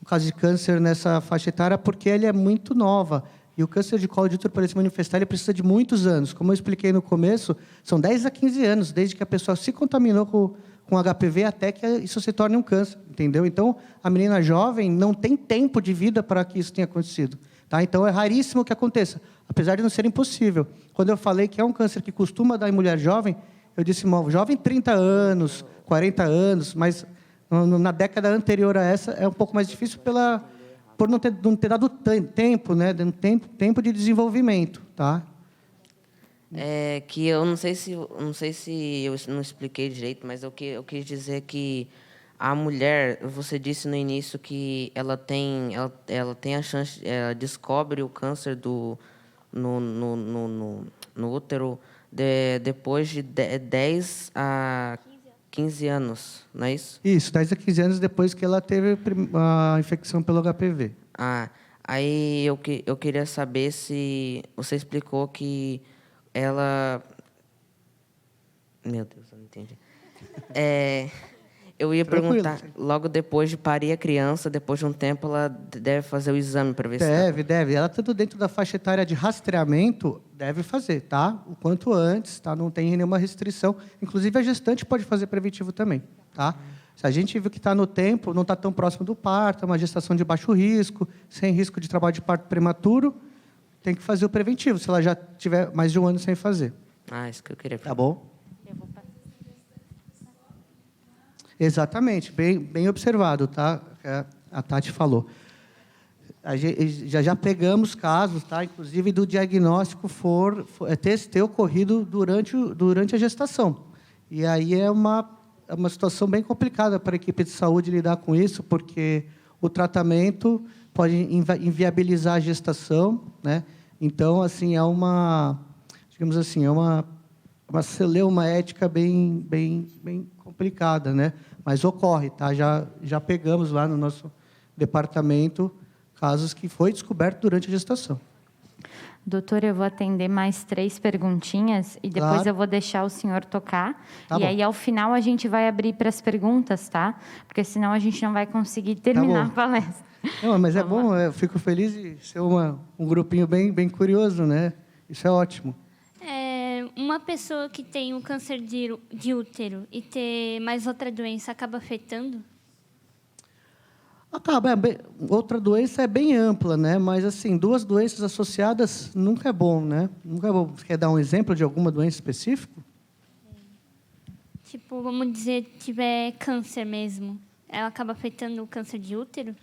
caso de câncer nessa faixa etária, porque ele é muito nova. E o câncer de colo de útero, para se manifestar, ele precisa de muitos anos. Como eu expliquei no começo, são 10 a 15 anos, desde que a pessoa se contaminou com HPV até que isso se torne um câncer, entendeu? Então, a menina jovem não tem tempo de vida para que isso tenha acontecido. Tá? Então, é raríssimo que aconteça, apesar de não ser impossível. Quando eu falei que é um câncer que costuma dar em mulher jovem, eu disse, jovem 30 anos, 40 anos, mas na década anterior a essa é um pouco mais difícil por não ter dado tempo, né? Tempo de desenvolvimento, tá? Que eu não sei se eu não expliquei direito, mas eu quis dizer que a mulher, você disse no início que ela tem a chance, ela descobre o câncer no útero depois de 10 a 15 anos, não é isso? Isso, 10 a 15 anos depois que ela teve a infecção pelo HPV. Aí eu queria saber se você explicou que ela... Meu Deus, eu não entendi. Eu ia perguntar, logo depois de parir a criança, depois de um tempo, ela deve fazer o exame para ver se... Deve. Ela, tudo dentro da faixa etária de rastreamento, deve fazer, tá? O quanto antes, tá? Não tem nenhuma restrição. Inclusive, a gestante pode fazer preventivo também, tá? Se a gente viu que está no tempo, não está tão próximo do parto, é uma gestação de baixo risco, sem risco de trabalho de parto prematuro, tem que fazer o preventivo, se ela já tiver mais de um ano sem fazer. Isso que eu queria. Tá bom? Exatamente, bem observado, tá? A Tati falou. Já pegamos casos, tá? Inclusive do diagnóstico ter ocorrido durante a gestação. E aí é uma situação bem complicada para a equipe de saúde lidar com isso, porque o tratamento pode inviabilizar a gestação, né? Então, assim, digamos assim, é uma celeuma ética bem complicada, né? Mas ocorre, tá? Já pegamos lá no nosso departamento casos que foi descoberto durante a gestação. Doutor, eu vou atender mais 3 perguntinhas e depois Claro. eu vou deixar o senhor tocar. Tá bom. Aí, ao final, a gente vai abrir para as perguntas, tá? Porque senão a gente não vai conseguir terminar a palestra. Não, mas é bom, eu fico feliz de ser um grupinho bem curioso, né? Isso é ótimo. Uma pessoa que tem um câncer de útero e ter mais outra doença acaba afetando? Acaba. Outra doença é bem ampla, né? Mas, assim, 2 doenças associadas nunca é bom, né? Nunca é bom. Você quer dar um exemplo de alguma doença específica? Tipo, vamos dizer, tiver câncer mesmo, ela acaba afetando o câncer de útero?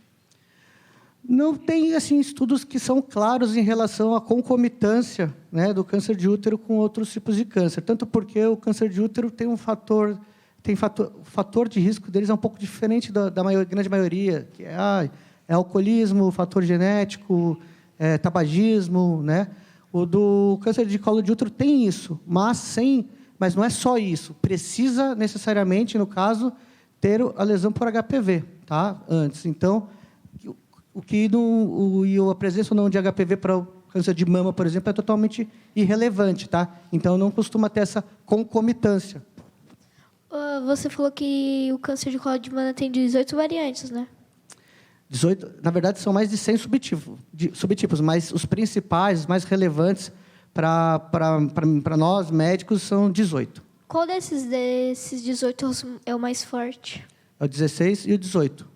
Não tem assim estudos que são claros em relação à concomitância, né, do câncer de útero com outros tipos de câncer, tanto porque o câncer de útero tem o fator de risco deles é um pouco diferente da grande maioria, que é alcoolismo, fator genético, tabagismo, né? O do câncer de colo de útero tem isso, mas não é só isso. Precisa necessariamente, no caso, ter a lesão por HPV, tá? Antes. Então, a presença ou não de HPV para o câncer de mama, por exemplo, é totalmente irrelevante, tá? Então, não costuma ter essa concomitância. Você falou que o câncer de colo de mama tem 18 variantes, né? 18, na verdade, são mais de 100 subtipos, mas os principais, os mais relevantes para nós, médicos, são 18. Qual desses 18 é o mais forte? É o 16 e o 18.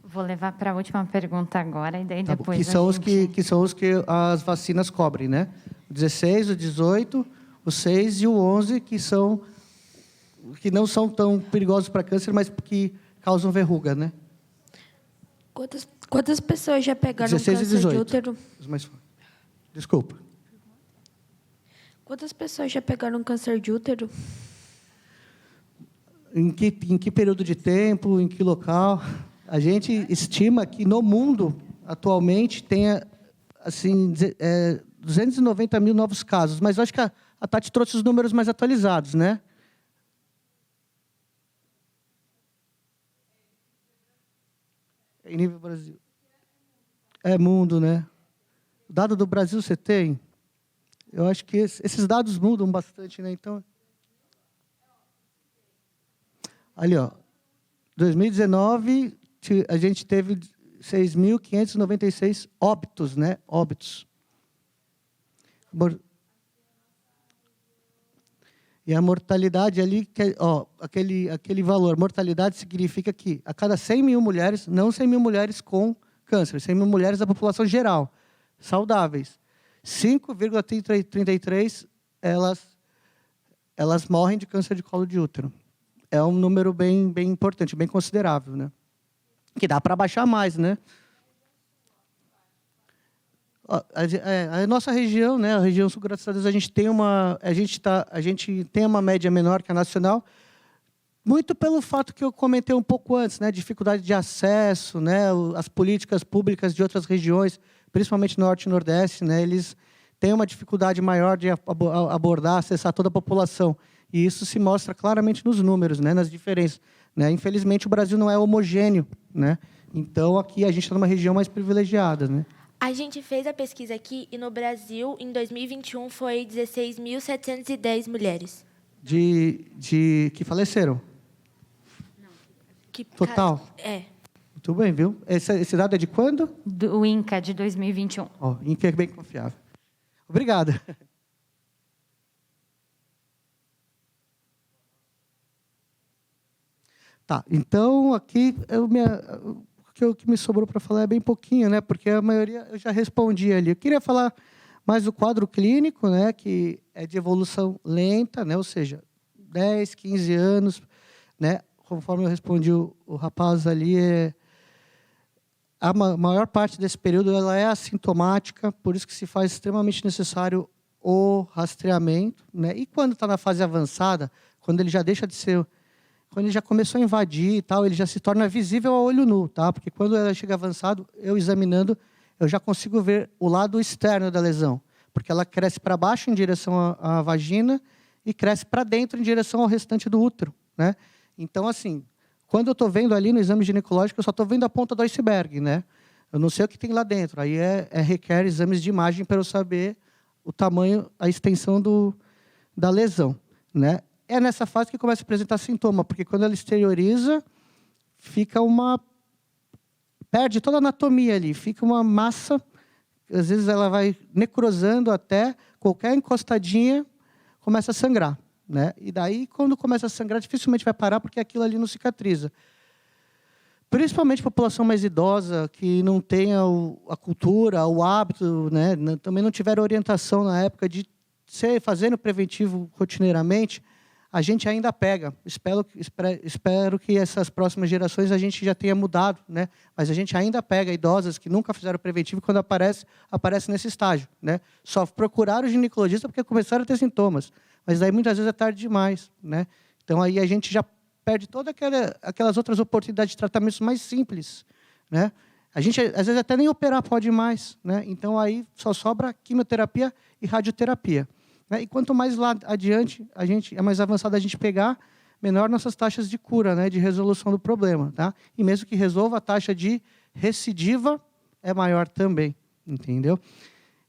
Vou levar para a última pergunta agora e daí Tá, depois que são os que as vacinas cobrem, né? O 16, o 18, o 6 e o 11, que não são tão perigosos para câncer, mas que causam verruga, né? Quantas pessoas já pegaram 16 câncer e 18. de útero? Os mais fortes. Desculpa. Quantas pessoas já pegaram câncer de útero? Em que período de tempo, em que local? A gente estima que no mundo, atualmente, tenha assim, 290 mil novos casos. Mas eu acho que a Tati trouxe os números mais atualizados, né? Em nível Brasil. É mundo, né? O dado do Brasil você tem? Eu acho que esses dados mudam bastante, né? Então, ali, ó, 2019, a gente teve 6.596 óbitos, né? Óbitos. E a mortalidade ali, aquele valor, mortalidade significa que a cada 100 mil mulheres, não 100 mil mulheres com câncer, 100 mil mulheres da população geral, saudáveis, 5,33 elas morrem de câncer de colo de útero. É um número bem importante, bem considerável, né? Que dá para baixar mais, né? A nossa região, né, a região sul, graças a Deus, a gente tem uma média menor que a nacional, muito pelo fato que eu comentei um pouco antes, né, dificuldade de acesso, né, as políticas públicas de outras regiões, principalmente Norte e Nordeste, né, eles têm uma dificuldade maior de abordar, acessar toda a população. E isso se mostra claramente nos números, né, nas diferenças. Né? Infelizmente, o Brasil não é homogêneo, né? Então, aqui a gente está numa região mais privilegiada, né? A gente fez a pesquisa aqui e no Brasil, em 2021, foi 16.710 mulheres. Que faleceram? Não. Total? É. Muito bem, viu? Esse dado é de quando? Do INCA, de 2021. INCA é bem confiável. Obrigado. Tá, então, aqui, o que me sobrou para falar é bem pouquinho, né? Porque a maioria eu já respondi ali. Eu queria falar mais do quadro clínico, né? Que é de evolução lenta, né? Ou seja, 10, 15 anos, né? Conforme eu respondi o rapaz ali, a maior parte desse período ela é assintomática, por isso que se faz extremamente necessário o rastreamento, né? E quando está na fase avançada, quando ele já deixa de ser... Quando ele já começou a invadir e tal, ele já se torna visível a olho nu, tá? Porque quando ela chega avançado, eu examinando, eu já consigo ver o lado externo da lesão, porque ela cresce para baixo em direção à vagina e cresce para dentro em direção ao restante do útero, né? Então, assim, quando eu estou vendo ali no exame ginecológico, eu só estou vendo a ponta do iceberg, né? Eu não sei o que tem lá dentro. Aí requer exames de imagem para eu saber o tamanho, a extensão da lesão, né? É nessa fase que começa a apresentar sintoma, porque quando ela exterioriza, perde toda a anatomia ali, fica uma massa, às vezes ela vai necrosando até, qualquer encostadinha começa a sangrar, né? E daí, quando começa a sangrar, dificilmente vai parar, porque aquilo ali não cicatriza. Principalmente a população mais idosa, que não tem a cultura, o hábito, né? Também não tiveram orientação na época de fazendo preventivo rotineiramente, a gente ainda pega. Espero que essas próximas gerações a gente já tenha mudado, né? Mas a gente ainda pega idosas que nunca fizeram preventivo e quando aparece nesse estágio, né? Só procuraram o ginecologista porque começaram a ter sintomas. Mas daí muitas vezes é tarde demais, né? Então aí a gente já perde todas aquelas outras oportunidades de tratamentos mais simples, né? A gente às vezes até nem operar pode mais, né? Então aí só sobra quimioterapia e radioterapia. E quanto mais lá adiante é mais avançado a gente pegar, menor nossas taxas de cura, né, de resolução do problema, tá? E mesmo que resolva, a taxa de recidiva é maior também, entendeu?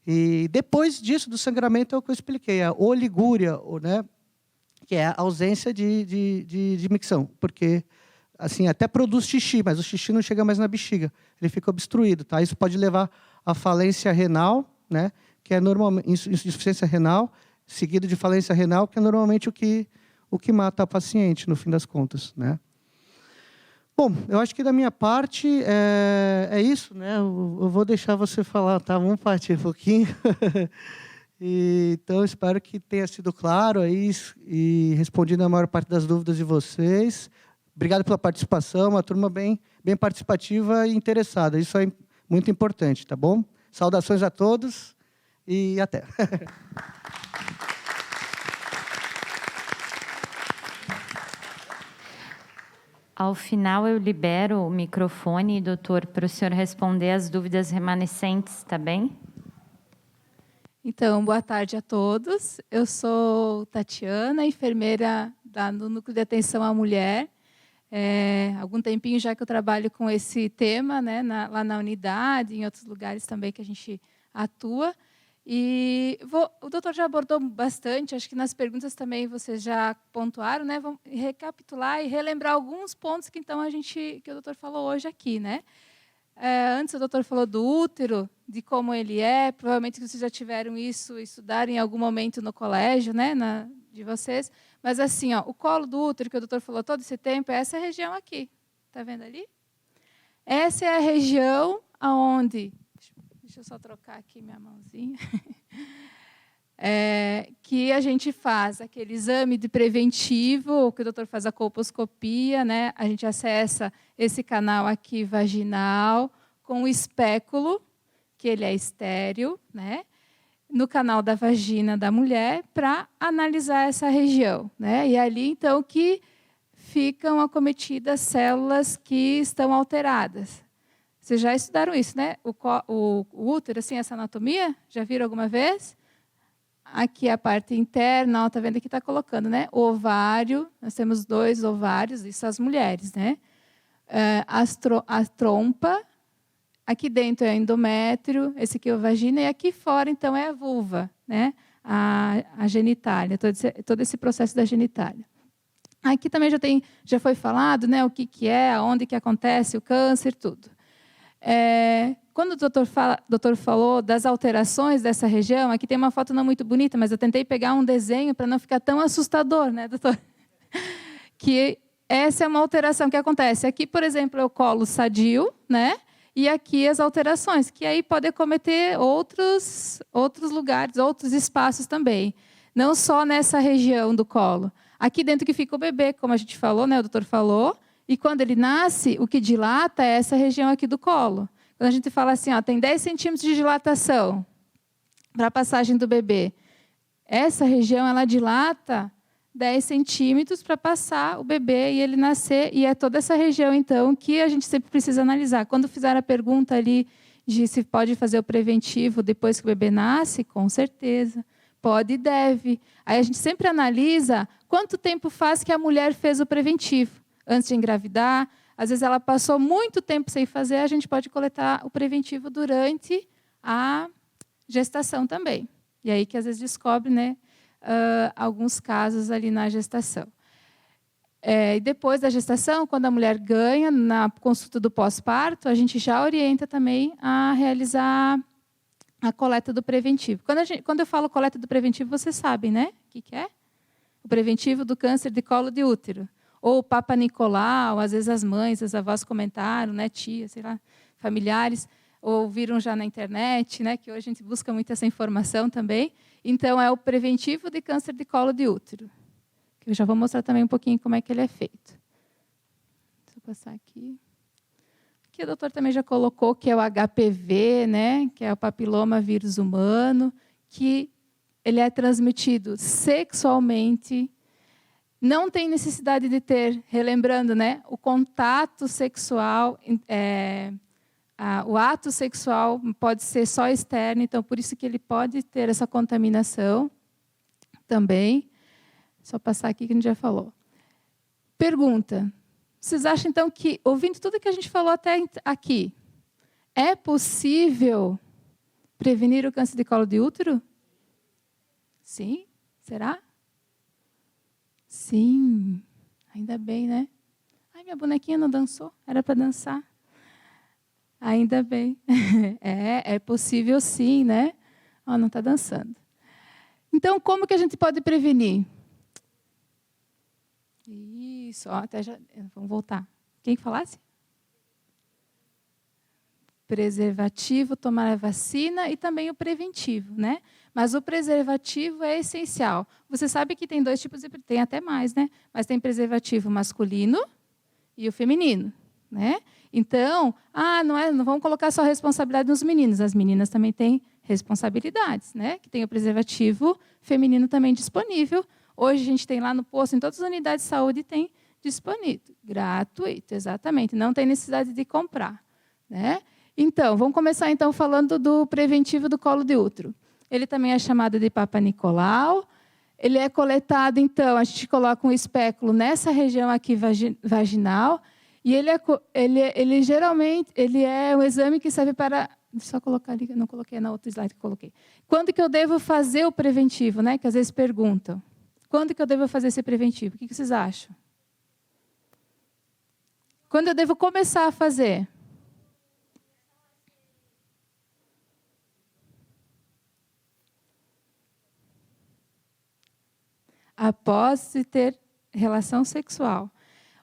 E depois disso, do sangramento, é o que eu expliquei, a oligúria, né, que é a ausência de micção, porque assim até produz xixi, mas o xixi não chega mais na bexiga, ele fica obstruído, tá? Isso pode levar à falência renal, né, que é normalmente insuficiência renal, seguido de falência renal, que é normalmente o que mata a paciente, no fim das contas, né? Bom, eu acho que da minha parte é isso, né? Eu vou deixar você falar, tá? Vamos partir um pouquinho. Então, espero que tenha sido claro aí e respondido a maior parte das dúvidas de vocês. Obrigado pela participação, uma turma bem participativa e interessada. Isso é muito importante, tá bom? Saudações a todos e até. Ao final, eu libero o microfone, doutor, para o senhor responder as dúvidas remanescentes, tá bem? Então, boa tarde a todos. Eu sou Tatiana, enfermeira do Núcleo de Atenção à Mulher. Algum tempinho já que eu trabalho com esse tema, né, lá na unidade, em outros lugares também que a gente atua. E o doutor já abordou bastante, acho que nas perguntas também vocês já pontuaram, né? Vamos recapitular e relembrar alguns pontos que então que o doutor falou hoje aqui, né? Antes o doutor falou do útero, de como ele é. Provavelmente vocês já tiveram isso, estudaram em algum momento no colégio, né, de vocês. Mas assim, ó, o colo do útero, que o doutor falou todo esse tempo, é essa região aqui. Está vendo ali? Essa é a região onde... Deixa eu só trocar aqui minha mãozinha. Que a gente faz aquele exame de preventivo, que o doutor faz a colposcopia, né? A gente acessa esse canal aqui vaginal com o espéculo, que ele é estéril, né? No canal da vagina da mulher, para analisar essa região, né? E ali, então, que ficam acometidas células que estão alteradas. Vocês já estudaram isso, né? O útero, assim, essa anatomia? Já viram alguma vez? Aqui a parte interna, está vendo que está colocando, né? O ovário, nós temos 2 ovários, isso as mulheres, né? A trompa, aqui dentro é o endométrio, esse aqui é a vagina, e aqui fora, então, é a vulva, né? A genitália, todo esse processo da genitália. Aqui também já foi falado, né? O que é, onde que acontece o câncer, tudo. Quando o doutor falou das alterações dessa região, aqui tem uma foto não muito bonita, mas eu tentei pegar um desenho para não ficar tão assustador, né, doutor? Que essa é uma alteração que acontece. Aqui, por exemplo, é o colo sadio, né? E aqui as alterações, que aí pode acometer outros lugares, outros espaços também. Não só nessa região do colo. Aqui dentro que fica o bebê, como a gente falou, né, o doutor falou. E quando ele nasce, o que dilata é essa região aqui do colo. Quando a gente fala assim, ó, tem 10 centímetros de dilatação para a passagem do bebê. Essa região, ela dilata 10 centímetros para passar o bebê e ele nascer. E é toda essa região, então, que a gente sempre precisa analisar. Quando fizer a pergunta ali de se pode fazer o preventivo depois que o bebê nasce, com certeza. Pode e deve. Aí a gente sempre analisa quanto tempo faz que a mulher fez o preventivo. Antes de engravidar, às vezes ela passou muito tempo sem fazer, a gente pode coletar o preventivo durante a gestação também. E aí que às vezes descobre, né, alguns casos ali na gestação. E depois da gestação, quando a mulher ganha, na consulta do pós-parto, a gente já orienta também a realizar a coleta do preventivo. Quando eu falo coleta do preventivo, vocês sabem, né? O que é? O preventivo do câncer de colo de útero. Ou o Papa Nicolau, às vezes as mães, as avós comentaram, né, tias, sei lá, familiares, ou viram já na internet, né, que hoje a gente busca muito essa informação também. Então, é o preventivo de câncer de colo de útero. Eu já vou mostrar também um pouquinho como é que ele é feito. Deixa eu passar aqui. Aqui o doutor também já colocou que é o HPV, né, que é o papiloma vírus humano, que ele é transmitido sexualmente. Não tem necessidade de ter, relembrando, né, o contato sexual, o ato sexual pode ser só externo, então por isso que ele pode ter essa contaminação também. Só passar aqui que a gente já falou. Pergunta. Vocês acham, então, que, ouvindo tudo que a gente falou até aqui, é possível prevenir o câncer de colo de útero? Sim? Será? Sim. Ainda bem, né? Ai, minha bonequinha não dançou. Era para dançar. Ainda bem. É possível sim, né? Ó, não está dançando. Então, como que a gente pode prevenir? Isso, ó, até já. Vamos voltar. Quem falasse? Preservativo, tomar a vacina e também o preventivo, né? Mas o preservativo é essencial. Você sabe que tem 2 tipos de... Tem até mais, né? Mas tem preservativo masculino e o feminino, né? Então, não vamos colocar só a responsabilidade nos meninos. As meninas também têm responsabilidades, né? Que tem o preservativo feminino também disponível. Hoje a gente tem lá no posto, em todas as unidades de saúde tem disponível. Gratuito, exatamente. Não tem necessidade de comprar, né? Então, vamos começar então falando do preventivo do colo de útero. Ele também é chamado de Papa Nicolau. Ele é coletado, então, a gente coloca um espéculo nessa região aqui vaginal. E ele geralmente é um exame que serve para... Deixa eu só colocar ali, que eu não coloquei na outra slide que eu coloquei. Quando que eu devo fazer o preventivo, né? Que às vezes perguntam. Quando que eu devo fazer esse preventivo? O que vocês acham? Quando eu devo começar a fazer? após se ter relação sexual.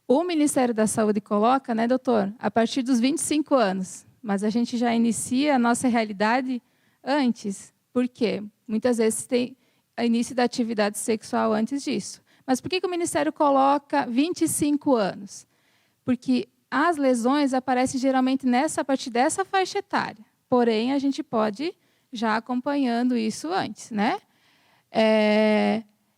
O Ministério da Saúde coloca, né, doutor, a partir dos 25 anos, mas a gente já inicia a nossa realidade antes. Por quê? Muitas vezes tem o início da atividade sexual antes disso. Mas por que o Ministério coloca 25 anos? Porque as lesões aparecem geralmente a partir dessa faixa etária. Porém, a gente pode já acompanhando isso antes, né?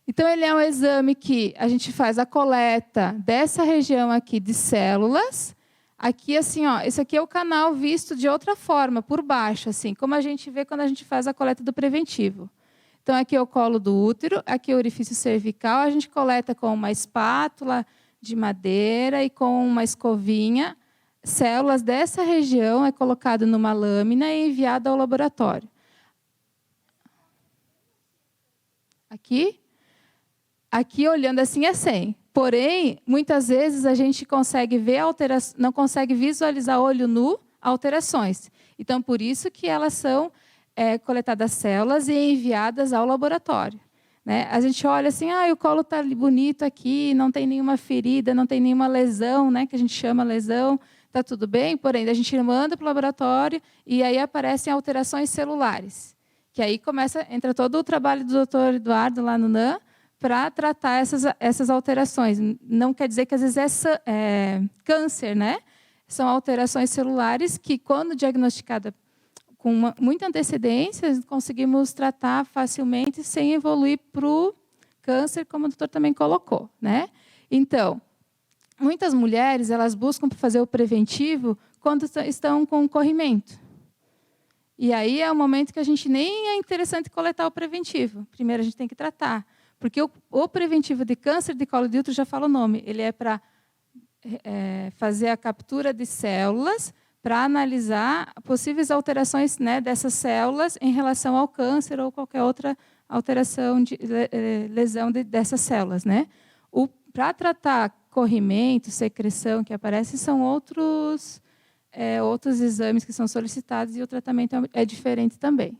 Então, ele é um exame que a gente faz a coleta dessa região aqui de células. Aqui, assim, ó, esse aqui é o canal visto de outra forma, por baixo, assim, como a gente vê quando a gente faz a coleta do preventivo. Então, aqui é o colo do útero, aqui é o orifício cervical, a gente coleta com uma espátula de madeira e com uma escovinha. Células dessa região é colocado numa lâmina e enviado ao laboratório. Aqui, olhando assim, é 100. Porém, muitas vezes a gente consegue ver não consegue visualizar olho nu alterações. Então, por isso que elas são coletadas células e enviadas ao laboratório. Né? A gente olha assim, o colo está bonito aqui, não tem nenhuma ferida, não tem nenhuma lesão, né, que a gente chama lesão, está tudo bem, porém, a gente manda para o laboratório e aí aparecem alterações celulares. Que aí entra todo o trabalho do doutor Eduardo lá no NAM, para tratar essas alterações. Não quer dizer que, às vezes, é câncer, né? São alterações celulares que, quando diagnosticada com muita antecedência, conseguimos tratar facilmente sem evoluir para o câncer, como o doutor também colocou, né? Então, muitas mulheres elas buscam fazer o preventivo quando estão com corrimento. E aí é o momento que a gente nem é interessante coletar o preventivo. Primeiro, a gente tem que tratar. Porque o preventivo de câncer de colo de útero, já fala o nome, ele é para fazer a captura de células para analisar possíveis alterações, né, dessas células em relação ao câncer ou qualquer outra alteração, lesão dessas células. Né? Para tratar corrimento, secreção que aparece, são outros exames que são solicitados e o tratamento é diferente também.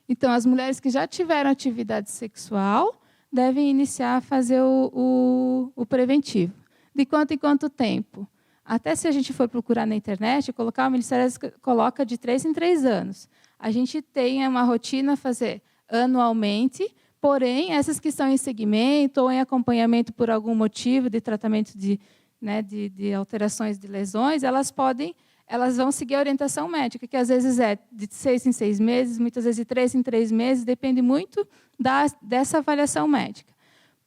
Então, as mulheres que já tiveram atividade sexual devem iniciar a fazer o preventivo. De quanto em quanto tempo? Até se a gente for procurar na internet, colocar, o Ministério coloca de 3 em 3 anos. A gente tem uma rotina a fazer anualmente, porém, essas que estão em segmento ou em acompanhamento por algum motivo de tratamento de alterações de lesões, elas vão seguir a orientação médica, que às vezes é de 6 em 6 meses, muitas vezes de 3 em 3 meses, depende muito dessa avaliação médica.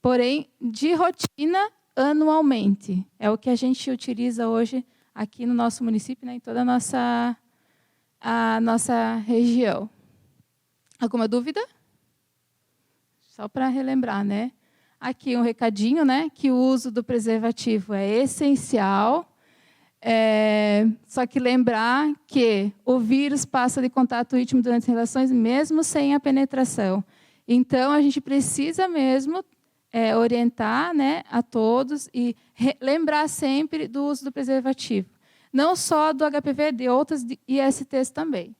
Porém, de rotina, anualmente. É o que a gente utiliza hoje aqui no nosso município, né, em toda a nossa região. Alguma dúvida? Só para relembrar, né? Aqui um recadinho, né, que o uso do preservativo é essencial. Só que lembrar que o vírus passa de contato íntimo durante as relações, mesmo sem a penetração. Então, a gente precisa mesmo orientar, né, a todos e lembrar sempre do uso do preservativo. Não só do HPV, de outras ISTs também.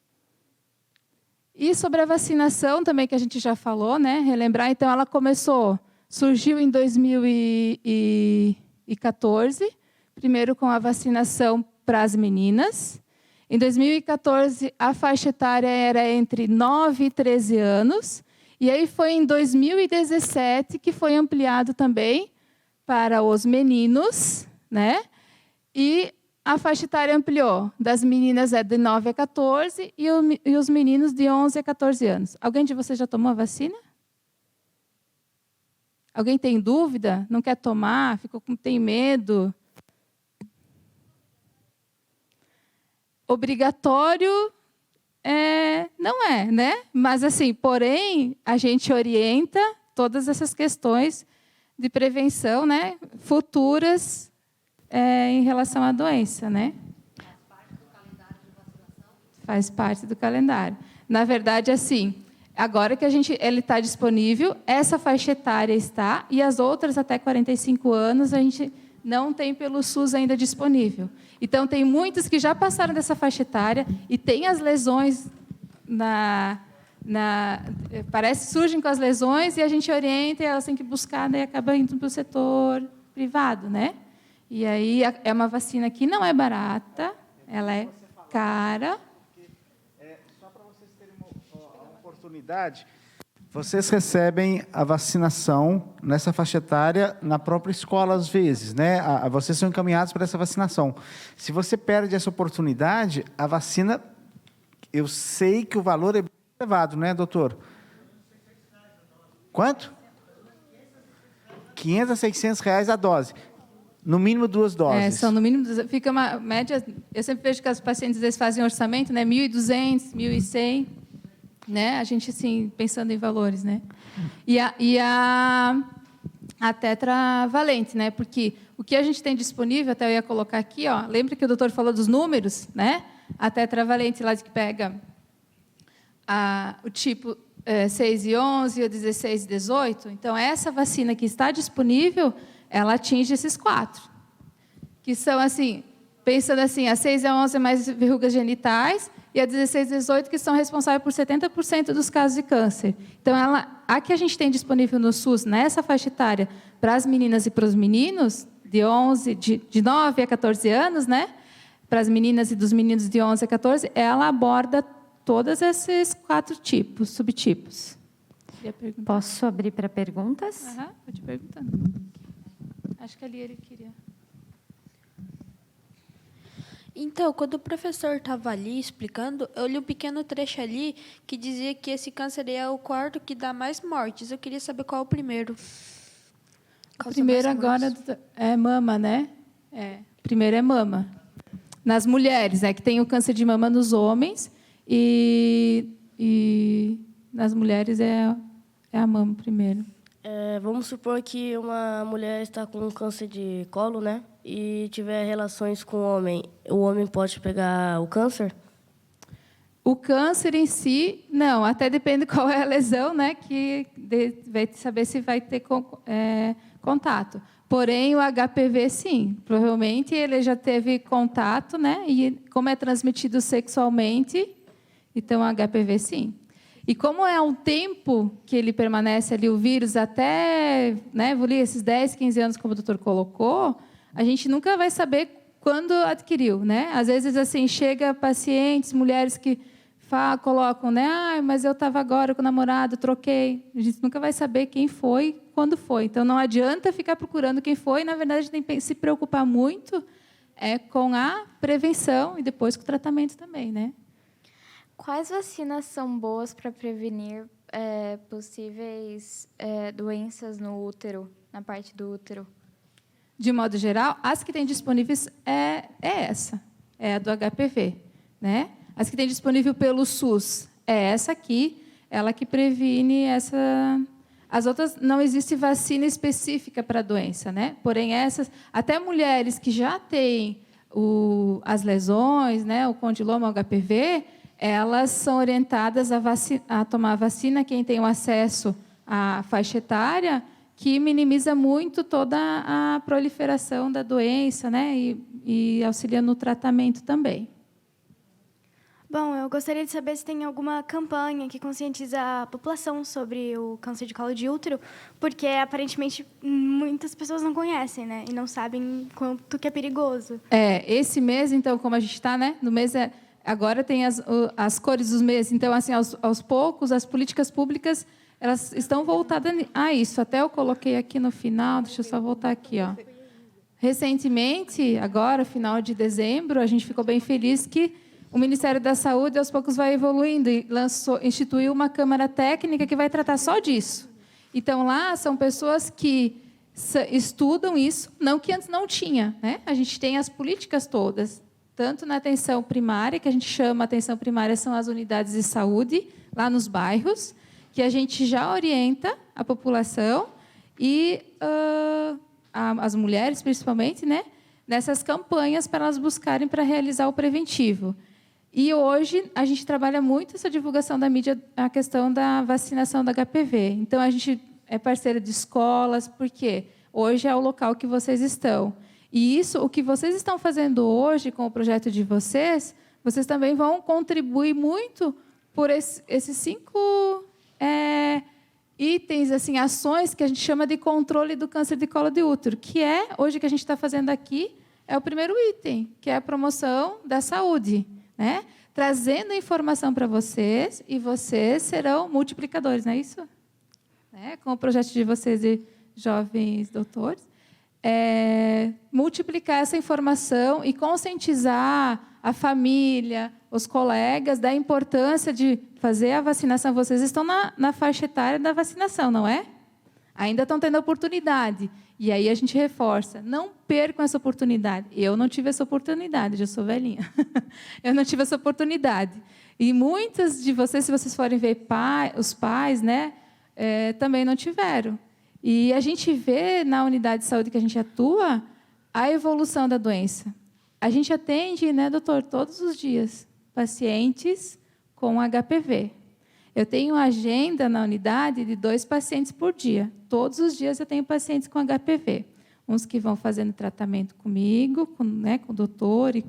E sobre a vacinação também, que a gente já falou, né, relembrar, então, ela surgiu em 2014, primeiro com a vacinação para as meninas. Em 2014, a faixa etária era entre 9 e 13 anos. E aí foi em 2017 que foi ampliado também para os meninos, né? E a faixa etária ampliou. Das meninas é de 9 a 14 e os meninos de 11 a 14 anos. Alguém de vocês já tomou a vacina? Alguém tem dúvida? Não quer tomar? Tem medo? Obrigatório não é, né? Mas, assim, porém, a gente orienta todas essas questões de prevenção, né, futuras em relação à doença, né? Faz parte do calendário. Na verdade, assim, agora que ele está disponível, essa faixa etária está, e as outras até 45 anos a gente não tem pelo SUS ainda disponível. Então, tem muitos que já passaram dessa faixa etária e têm as lesões surgem com as lesões e a gente orienta e elas têm que buscar, daí acaba indo para o setor privado, né? E aí é uma vacina que não é barata, ela é cara. Só para vocês terem uma oportunidade, vocês recebem a vacinação nessa faixa etária na própria escola, às vezes, né? Vocês são encaminhados para essa vacinação. Se você perde essa oportunidade, a vacina, eu sei que o valor é bem elevado, né, doutor? Quanto? R$ 500 a R$ 600 a dose. No mínimo 2 doses. São no mínimo, fica uma média. Eu sempre vejo que os pacientes às vezes fazem orçamento, né, 1.200, 1.100, né? A gente assim pensando em valores, né? E a tetravalente, né? Porque o que a gente tem disponível, até eu ia colocar aqui, ó. Lembra que o doutor falou dos números, né? A tetravalente lá que pega o tipo 6 e 11, o 16 e 18. Então essa vacina que está disponível, ela atinge esses 4, que são, assim, pensando assim, a 6 e a 11 é mais verrugas genitais, e a 16 e 18 que são responsáveis por 70% dos casos de câncer. Então, a que a gente tem disponível no SUS, nessa faixa etária, para as meninas e para os meninos, de 9 a 14 anos, né? Para as meninas e dos meninos de 11 a 14, ela aborda todos esses 4 tipos, subtipos. Posso abrir para perguntas? Pode perguntar. Acho que ali ele queria. Então, quando o professor estava ali explicando, eu li um pequeno trecho ali que dizia que esse câncer é o 4º que dá mais mortes. Eu queria saber qual é o primeiro. O primeiro agora é mama, né? Primeiro é mama. Nas mulheres, que tem o câncer de mama nos homens e nas mulheres é a mama primeiro. Vamos supor que uma mulher está com câncer de colo, né? E tiver relações com o homem pode pegar o câncer? O câncer em si, não. Até depende qual é a lesão, né? Que vai saber se vai ter contato. Porém, o HPV, sim. Provavelmente ele já teve contato, né? E como é transmitido sexualmente, então o HPV, sim. E como é um tempo que ele permanece ali, o vírus, até, né, esses 10, 15 anos, como o doutor colocou, a gente nunca vai saber quando adquiriu, né? Às vezes, assim, chega pacientes, mulheres que colocam, né? Mas eu estava agora com o namorado, troquei. A gente nunca vai saber quem foi, quando foi. Então, não adianta ficar procurando quem foi. Na verdade, a gente tem que se preocupar muito com a prevenção e depois com o tratamento também, né? Quais vacinas são boas para prevenir possíveis doenças no útero, na parte do útero? De modo geral, as que tem disponíveis é essa, é a do HPV, né? As que tem disponível pelo SUS é essa aqui, ela que previne essa. As outras não existe vacina específica para a doença, né? Porém essas, até mulheres que já têm as lesões, né? O condiloma, o HPV, elas são orientadas a tomar a vacina, quem tem o acesso à faixa etária, que minimiza muito toda a proliferação da doença, né? E auxilia no tratamento também. Bom, eu gostaria de saber se tem alguma campanha que conscientiza a população sobre o câncer de colo de útero, porque, aparentemente, muitas pessoas não conhecem, né? E não sabem quanto que é perigoso. Esse mês, então, como a gente está, né? No mês agora tem as cores dos meses. Então, assim, aos poucos, as políticas públicas elas estão voltadas a isso. Até eu coloquei aqui no final, deixa eu só voltar aqui, ó. Recentemente, agora, final de dezembro, a gente ficou bem feliz que o Ministério da Saúde, aos poucos, vai evoluindo e instituiu uma Câmara Técnica que vai tratar só disso. Então, lá são pessoas que estudam isso, não que antes não tinha, né? A gente tem as políticas todas, tanto na atenção primária, que a gente chama atenção primária, são as unidades de saúde, lá nos bairros, que a gente já orienta a população e as mulheres, principalmente, né, nessas campanhas para elas buscarem para realizar o preventivo. E hoje a gente trabalha muito essa divulgação da mídia, a questão da vacinação da HPV. Então, a gente é parceira de escolas, porque hoje é o local que vocês estão. E isso, o que vocês estão fazendo hoje com o projeto de vocês também vão contribuir muito por esses 5 itens, assim, ações que a gente chama de controle do câncer de colo de útero, que hoje que a gente está fazendo aqui, é o primeiro item, que é a promoção da saúde, né? Trazendo informação para vocês, e vocês serão multiplicadores, não é isso? Com o projeto de vocês de jovens doutores, multiplicar essa informação e conscientizar a família, os colegas, da importância de fazer a vacinação. Vocês estão na faixa etária da vacinação, não é? Ainda estão tendo a oportunidade. E aí a gente reforça, não percam essa oportunidade. Eu não tive essa oportunidade, já sou velhinha. Eu não tive essa oportunidade. E muitas de vocês, se vocês forem ver os pais, né, também não tiveram. E a gente vê na unidade de saúde que a gente atua a evolução da doença. A gente atende, né, doutor, todos os dias, pacientes com HPV. Eu tenho agenda na unidade de 2 pacientes por dia. Todos os dias eu tenho pacientes com HPV. Uns que vão fazendo tratamento comigo, com o doutor, e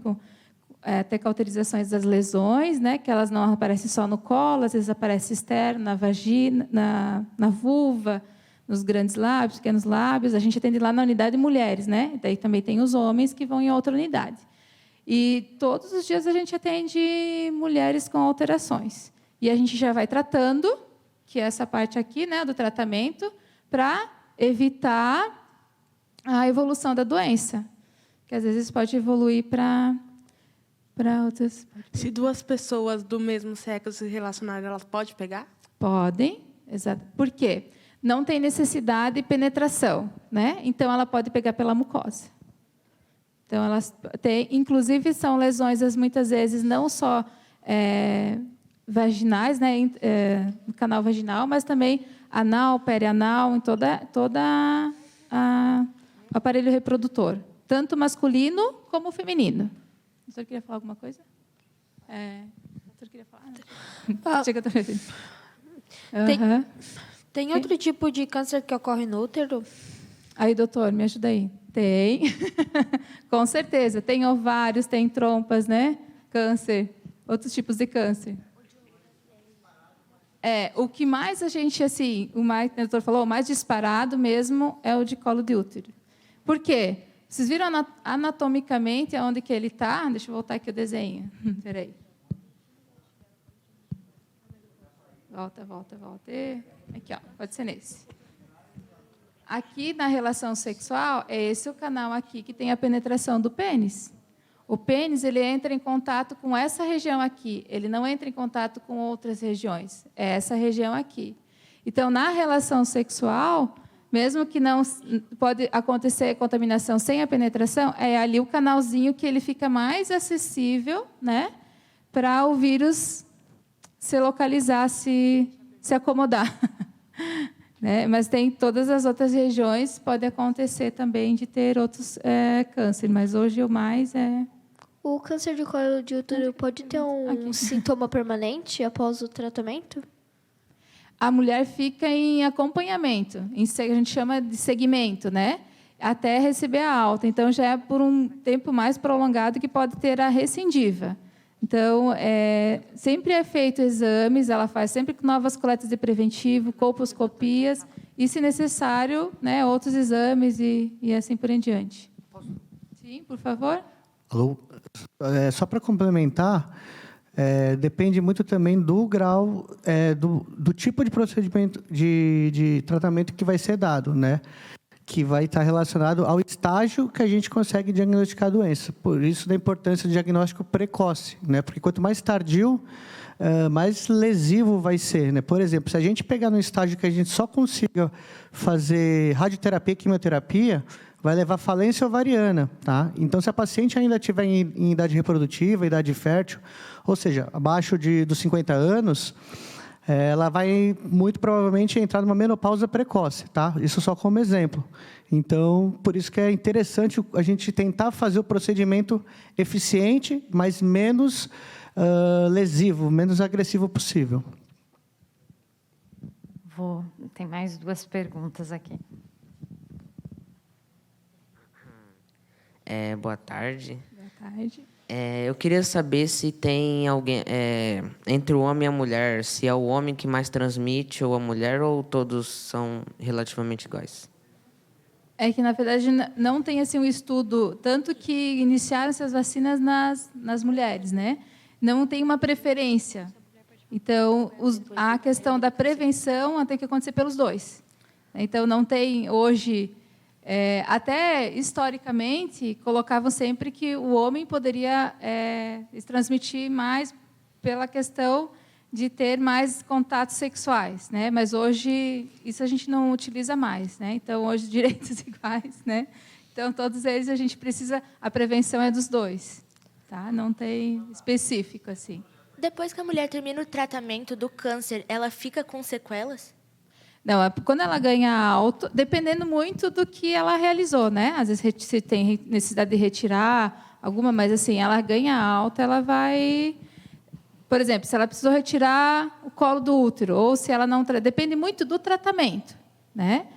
até cauterizações das lesões, né, que elas não aparecem só no colo, às vezes aparece externo, na vagina, na vulva, nos grandes lábios, pequenos lábios. A gente atende lá na unidade de mulheres, né? Daí também tem os homens que vão em outra unidade. E todos os dias a gente atende mulheres com alterações. E a gente já vai tratando, que é essa parte aqui, né, do tratamento, para evitar a evolução da doença, que às vezes pode evoluir para outras. Se 2 pessoas do mesmo sexo se relacionarem, elas podem pegar? Podem, exato. Por quê? Não tem necessidade de penetração, né? Então ela pode pegar pela mucosa. Então elas têm, inclusive são lesões muitas vezes não só vaginais, né, no canal vaginal, mas também anal, perianal, em toda o aparelho reprodutor, tanto masculino como feminino. O senhor queria falar alguma coisa? O senhor queria falar? Chega também. Tem outro tipo de câncer que ocorre no útero? Aí, doutor, me ajuda aí. Tem. Com certeza. Tem ovários, tem trompas, né? Câncer. Outros tipos de câncer. O que mais a gente, assim, o doutor falou, o mais disparado mesmo é o de colo de útero. Por quê? Vocês viram anatomicamente onde que ele está? Deixa eu voltar aqui o desenho. Espera aí. Volta. Aqui, ó, pode ser nesse. Aqui, na relação sexual, é esse o canal aqui que tem a penetração do pênis. O pênis, ele entra em contato com essa região aqui. Ele não entra em contato com outras regiões. É essa região aqui. Então, na relação sexual, mesmo que não pode acontecer contaminação sem a penetração, é ali o canalzinho que ele fica mais acessível, né, para o vírus se localizar, se acomodar. Né? Mas tem todas as outras regiões, pode acontecer também de ter outros cânceres, mas hoje o mais é... O câncer de colo de útero pode ter um sintoma permanente após o tratamento? A mulher fica em acompanhamento, a gente chama de segmento, né? Até receber a alta. Então, já é por um tempo mais prolongado que pode ter a recidiva. Então, sempre é feito exames, ela faz sempre novas coletas de preventivo, colposcopias, e, se necessário, né, outros exames e assim por em diante. Sim, por favor. Alô? Só para complementar, depende muito também do grau, do tipo de procedimento, de tratamento que vai ser dado, né? Que vai estar relacionado ao estágio que a gente consegue diagnosticar a doença. Por isso, da importância do diagnóstico precoce, né? Porque quanto mais tardio, mais lesivo vai ser, né? Por exemplo, se a gente pegar no estágio que a gente só consiga fazer radioterapia e quimioterapia, vai levar falência ovariana, tá? Então, se a paciente ainda estiver em idade reprodutiva, idade fértil, ou seja, abaixo dos 50 anos, ela vai, muito provavelmente, entrar numa menopausa precoce, tá? Isso só como exemplo. Então, por isso que é interessante a gente tentar fazer o procedimento eficiente, mas menos lesivo, menos agressivo possível. Tem mais 2 perguntas aqui. Boa tarde. Boa tarde. Eu queria saber se tem alguém entre o homem e a mulher, se é o homem que mais transmite ou a mulher, ou todos são relativamente iguais? É que, na verdade, não tem assim, um estudo, tanto que iniciaram-se as vacinas nas mulheres, né? Não tem uma preferência. Então, a questão da prevenção tem que acontecer pelos dois. Então, não tem hoje... até historicamente colocavam sempre que o homem poderia transmitir mais pela questão de ter mais contatos sexuais, né? Mas hoje isso a gente não utiliza mais, né? Então hoje direitos iguais, né? Então todos eles a gente precisa, a prevenção é dos dois, tá? Não tem específico assim. Depois que a mulher termina o tratamento do câncer, ela fica com sequelas? Não, quando ela ganha alta, dependendo muito do que ela realizou, né? Às vezes se tem necessidade de retirar alguma, mas assim, ela ganha alta, ela vai, por exemplo, se ela precisou retirar o colo do útero, ou se ela não, depende muito do tratamento, né?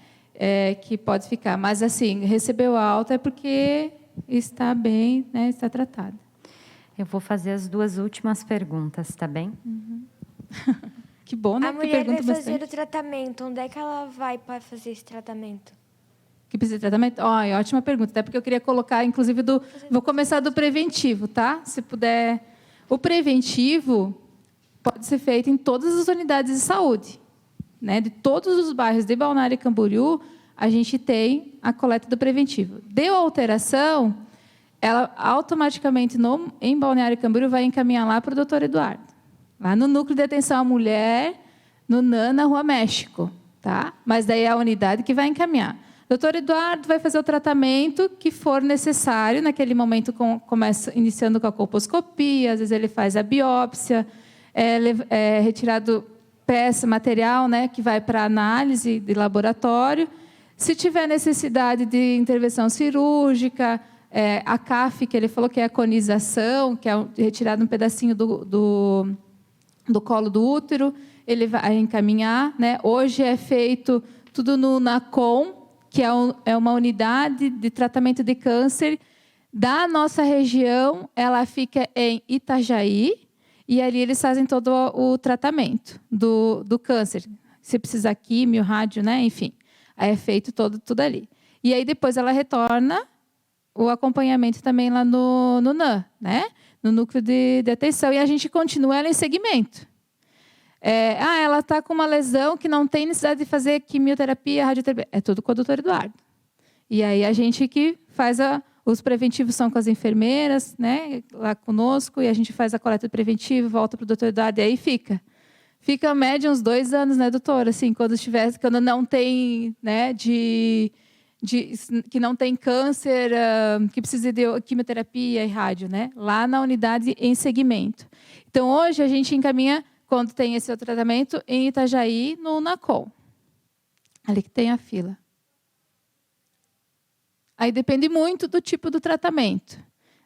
Que pode ficar, mas assim, recebeu alta é porque está bem, né? Está tratada. Eu vou fazer as 2 últimas perguntas, tá bem? Uhum. Que bom, né? A mulher vai fazer o tratamento. Onde é que ela vai para fazer esse tratamento? Que precisa de tratamento? Ótima pergunta. Até porque eu queria colocar, inclusive, vou começar do preventivo, tá? Se puder. O preventivo pode ser feito em todas as unidades de saúde, né? De todos os bairros de Balneário Camboriú, a gente tem a coleta do preventivo. Deu alteração, ela automaticamente em Balneário Camboriú vai encaminhar lá para o doutor Eduardo. Lá no Núcleo de Atenção à Mulher, no NAN, na Rua México. Tá? Mas daí é a unidade que vai encaminhar. O doutor Eduardo vai fazer o tratamento que for necessário. Naquele momento, começa iniciando com a colposcopia, às vezes ele faz a biópsia, retirado material, né, que vai para análise de laboratório. Se tiver necessidade de intervenção cirúrgica, a CAF, que ele falou que é a conização, que é retirado um pedacinho do colo do útero, ele vai encaminhar, né? Hoje é feito tudo no NACOM, que é uma unidade de tratamento de câncer da nossa região. Ela fica em Itajaí, e ali eles fazem todo o tratamento do câncer. Se precisar químio, rádio, né? Enfim, aí é feito tudo ali. E aí depois ela retorna o acompanhamento também lá no NAN, né? No núcleo de atenção, e a gente continua ela em segmento. Ela está com uma lesão que não tem necessidade de fazer quimioterapia, radioterapia. É tudo com o doutor Eduardo. E aí a gente que faz os preventivos são com as enfermeiras, né, lá conosco, e a gente faz a coleta preventivo, volta para o doutor Eduardo, e aí fica. Fica a média uns 2 anos, né, doutora? Assim, quando não tem, né, que não tem câncer, que precisa de quimioterapia e rádio, né? Lá na unidade em segmento. Então, hoje, a gente encaminha, quando tem esse outro tratamento, em Itajaí, no NACOM. Ali que tem a fila. Aí depende muito do tipo do tratamento.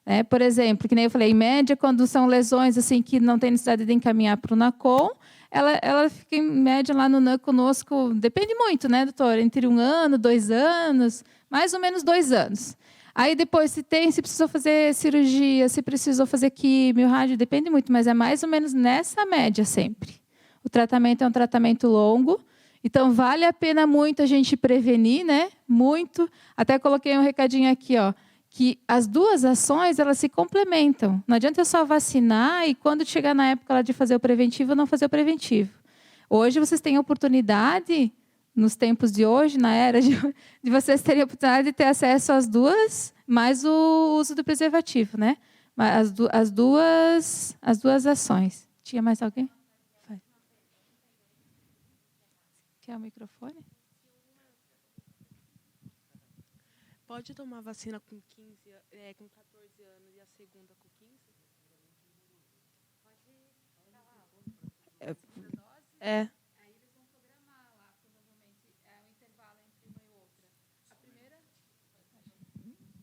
Né? Por exemplo, que nem eu falei, em média, quando são lesões assim, que não tem necessidade de encaminhar para o NACOM, ela fica, em média, lá no NAN conosco, depende muito, né, doutora? Entre 1 ano, 2 anos, mais ou menos 2 anos. Aí depois, se precisou fazer cirurgia, se precisou fazer químio, rádio, depende muito, mas é mais ou menos nessa média sempre. O tratamento é um tratamento longo, então vale a pena muito a gente prevenir, né? Muito. Até coloquei um recadinho aqui, ó, que as 2 ações, elas se complementam. Não adianta eu só vacinar e quando chegar na época lá de fazer o preventivo, não fazer o preventivo. Hoje vocês têm a oportunidade, nos tempos de hoje, na era de vocês terem a oportunidade de ter acesso às 2, mais o uso do preservativo, né? As duas ações. Tinha mais alguém? Vai. Quer o microfone? Pode tomar vacina com 14 anos e a segunda com 15? É. Aí eles vão programar lá, provavelmente, o intervalo entre uma e outra. A primeira...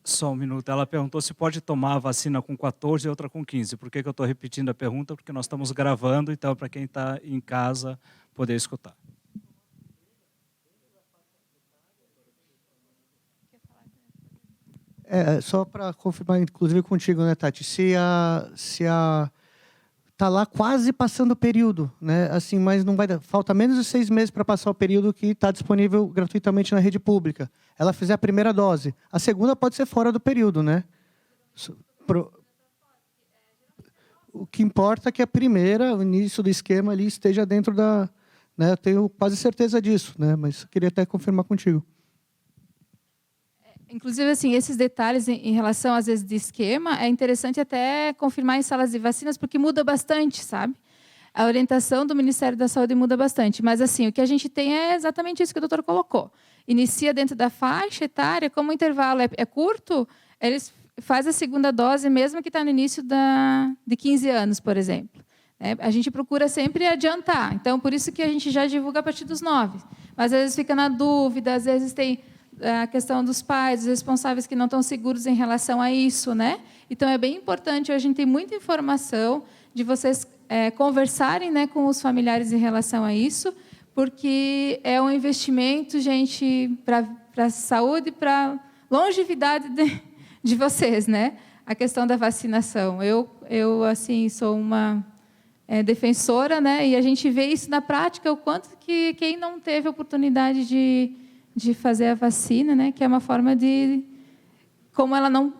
Só um minuto. Ela perguntou se pode tomar a vacina com 14 e outra com 15. Por que eu estou repetindo a pergunta? Porque nós estamos gravando, então, para quem está em casa poder escutar. Só para confirmar, inclusive contigo, né, Tati? Tá lá quase passando o período, né? Assim, mas não vai dar. Falta menos de 6 meses para passar o período que está disponível gratuitamente na rede pública. Ela fizer a primeira dose. A segunda pode ser fora do período, né? O que importa é que a primeira, o início do esquema ali esteja dentro da, né? Eu tenho quase certeza disso, né? Mas queria até confirmar contigo. Inclusive, assim, esses detalhes em relação, às vezes, de esquema, é interessante até confirmar em salas de vacinas, porque muda bastante, sabe? A orientação do Ministério da Saúde muda bastante. Mas, assim, o que a gente tem é exatamente isso que o doutor colocou. Inicia dentro da faixa etária, como o intervalo é curto, eles fazem a segunda dose, mesmo que está no início de 15 anos, por exemplo. A gente procura sempre adiantar. Então, por isso que a gente já divulga a partir dos 9. Mas, às vezes, fica na dúvida, às vezes tem a questão dos pais, os responsáveis que não estão seguros em relação a isso, né? Então, é bem importante, hoje a gente tem muita informação de vocês conversarem, né, com os familiares em relação a isso, porque é um investimento, gente, para a saúde, para longevidade de vocês, né? A questão da vacinação. Eu assim, sou uma defensora, né? E a gente vê isso na prática, o quanto que quem não teve a oportunidade de fazer a vacina, né? Que é uma forma de... Como ela não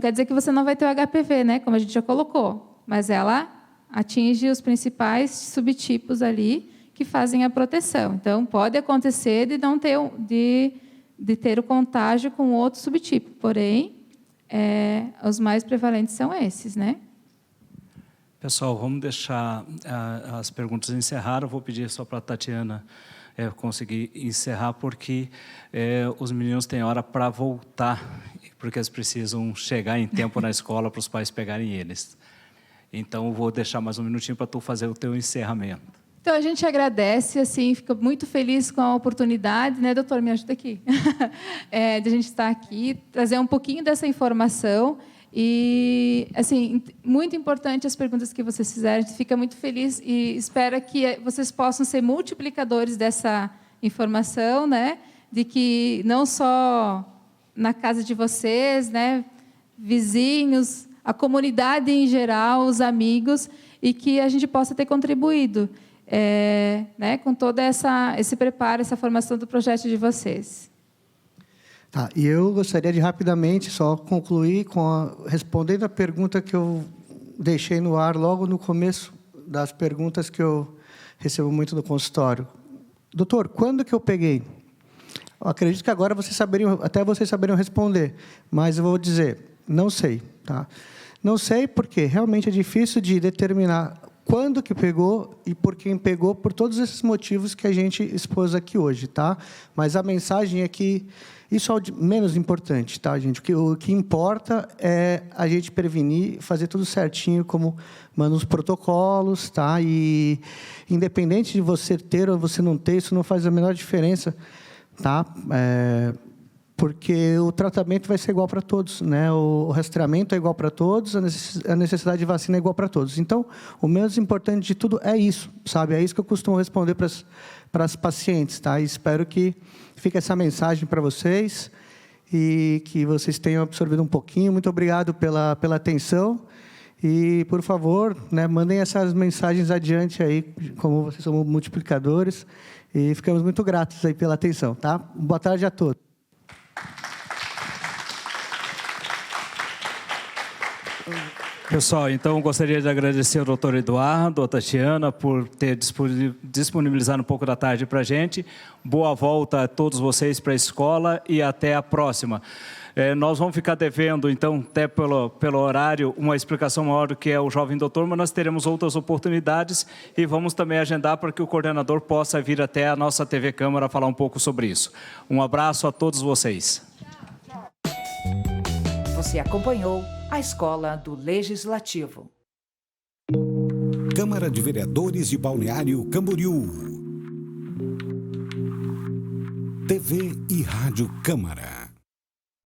quer dizer que você não vai ter o HPV, né? Como a gente já colocou. Mas ela atinge os principais subtipos ali que fazem a proteção. Então, pode acontecer de não ter, de ter o contágio com outro subtipo. Porém, os mais prevalentes são esses, né? Pessoal, vamos deixar as perguntas encerradas. Eu vou pedir só para a Tatiana conseguir encerrar, porque os meninos têm hora para voltar, porque eles precisam chegar em tempo na escola para os pais pegarem eles. Então, eu vou deixar mais um minutinho para tu fazer o teu encerramento. Então, a gente agradece, assim, fica muito feliz com a oportunidade, né, doutor? Me ajuda aqui. De a gente estar aqui, trazer um pouquinho dessa informação. E, assim, muito importante as perguntas que vocês fizeram. A gente fica muito feliz e espera que vocês possam ser multiplicadores dessa informação, né? De que não só na casa de vocês, né, vizinhos, a comunidade em geral, os amigos, e que a gente possa ter contribuído né, com todo esse preparo, essa formação do projeto de vocês. Tá, e eu gostaria de rapidamente só concluir respondendo a pergunta que eu deixei no ar logo no começo das perguntas que eu recebo muito no consultório. Doutor, quando que eu peguei? Eu acredito que agora vocês saberiam responder, mas eu vou dizer, não sei. Tá? Não sei porque realmente é difícil de determinar quando que pegou e por quem pegou, por todos esses motivos que a gente expôs aqui hoje. Tá? Mas a mensagem é que isso é o menos importante, tá, gente? O que importa é a gente prevenir, fazer tudo certinho, como mandam os protocolos, tá? E independente de você ter ou você não ter, isso não faz a menor diferença, tá? Porque o tratamento vai ser igual para todos, né? O rastreamento é igual para todos, a necessidade de vacina é igual para todos. Então, o menos importante de tudo é isso, sabe? É isso que eu costumo responder para as pacientes, tá? E espero que fique essa mensagem para vocês e que vocês tenham absorvido um pouquinho. Muito obrigado pela atenção e, por favor, né, mandem essas mensagens adiante aí, como vocês são multiplicadores, e ficamos muito gratos aí pela atenção, tá? Boa tarde a todos. Pessoal, então, gostaria de agradecer ao doutor Eduardo, a Tatiana, por ter disponibilizado um pouco da tarde para a gente. Boa volta a todos vocês para a escola e até a próxima. Nós vamos ficar devendo, então, até pelo horário, uma explicação maior do que é o Jovem Doutor, mas nós teremos outras oportunidades e vamos também agendar para que o coordenador possa vir até a nossa TV Câmara falar um pouco sobre isso. Um abraço a todos vocês. Você acompanhou a Escola do Legislativo. Câmara de Vereadores de Balneário Camboriú. TV e Rádio Câmara.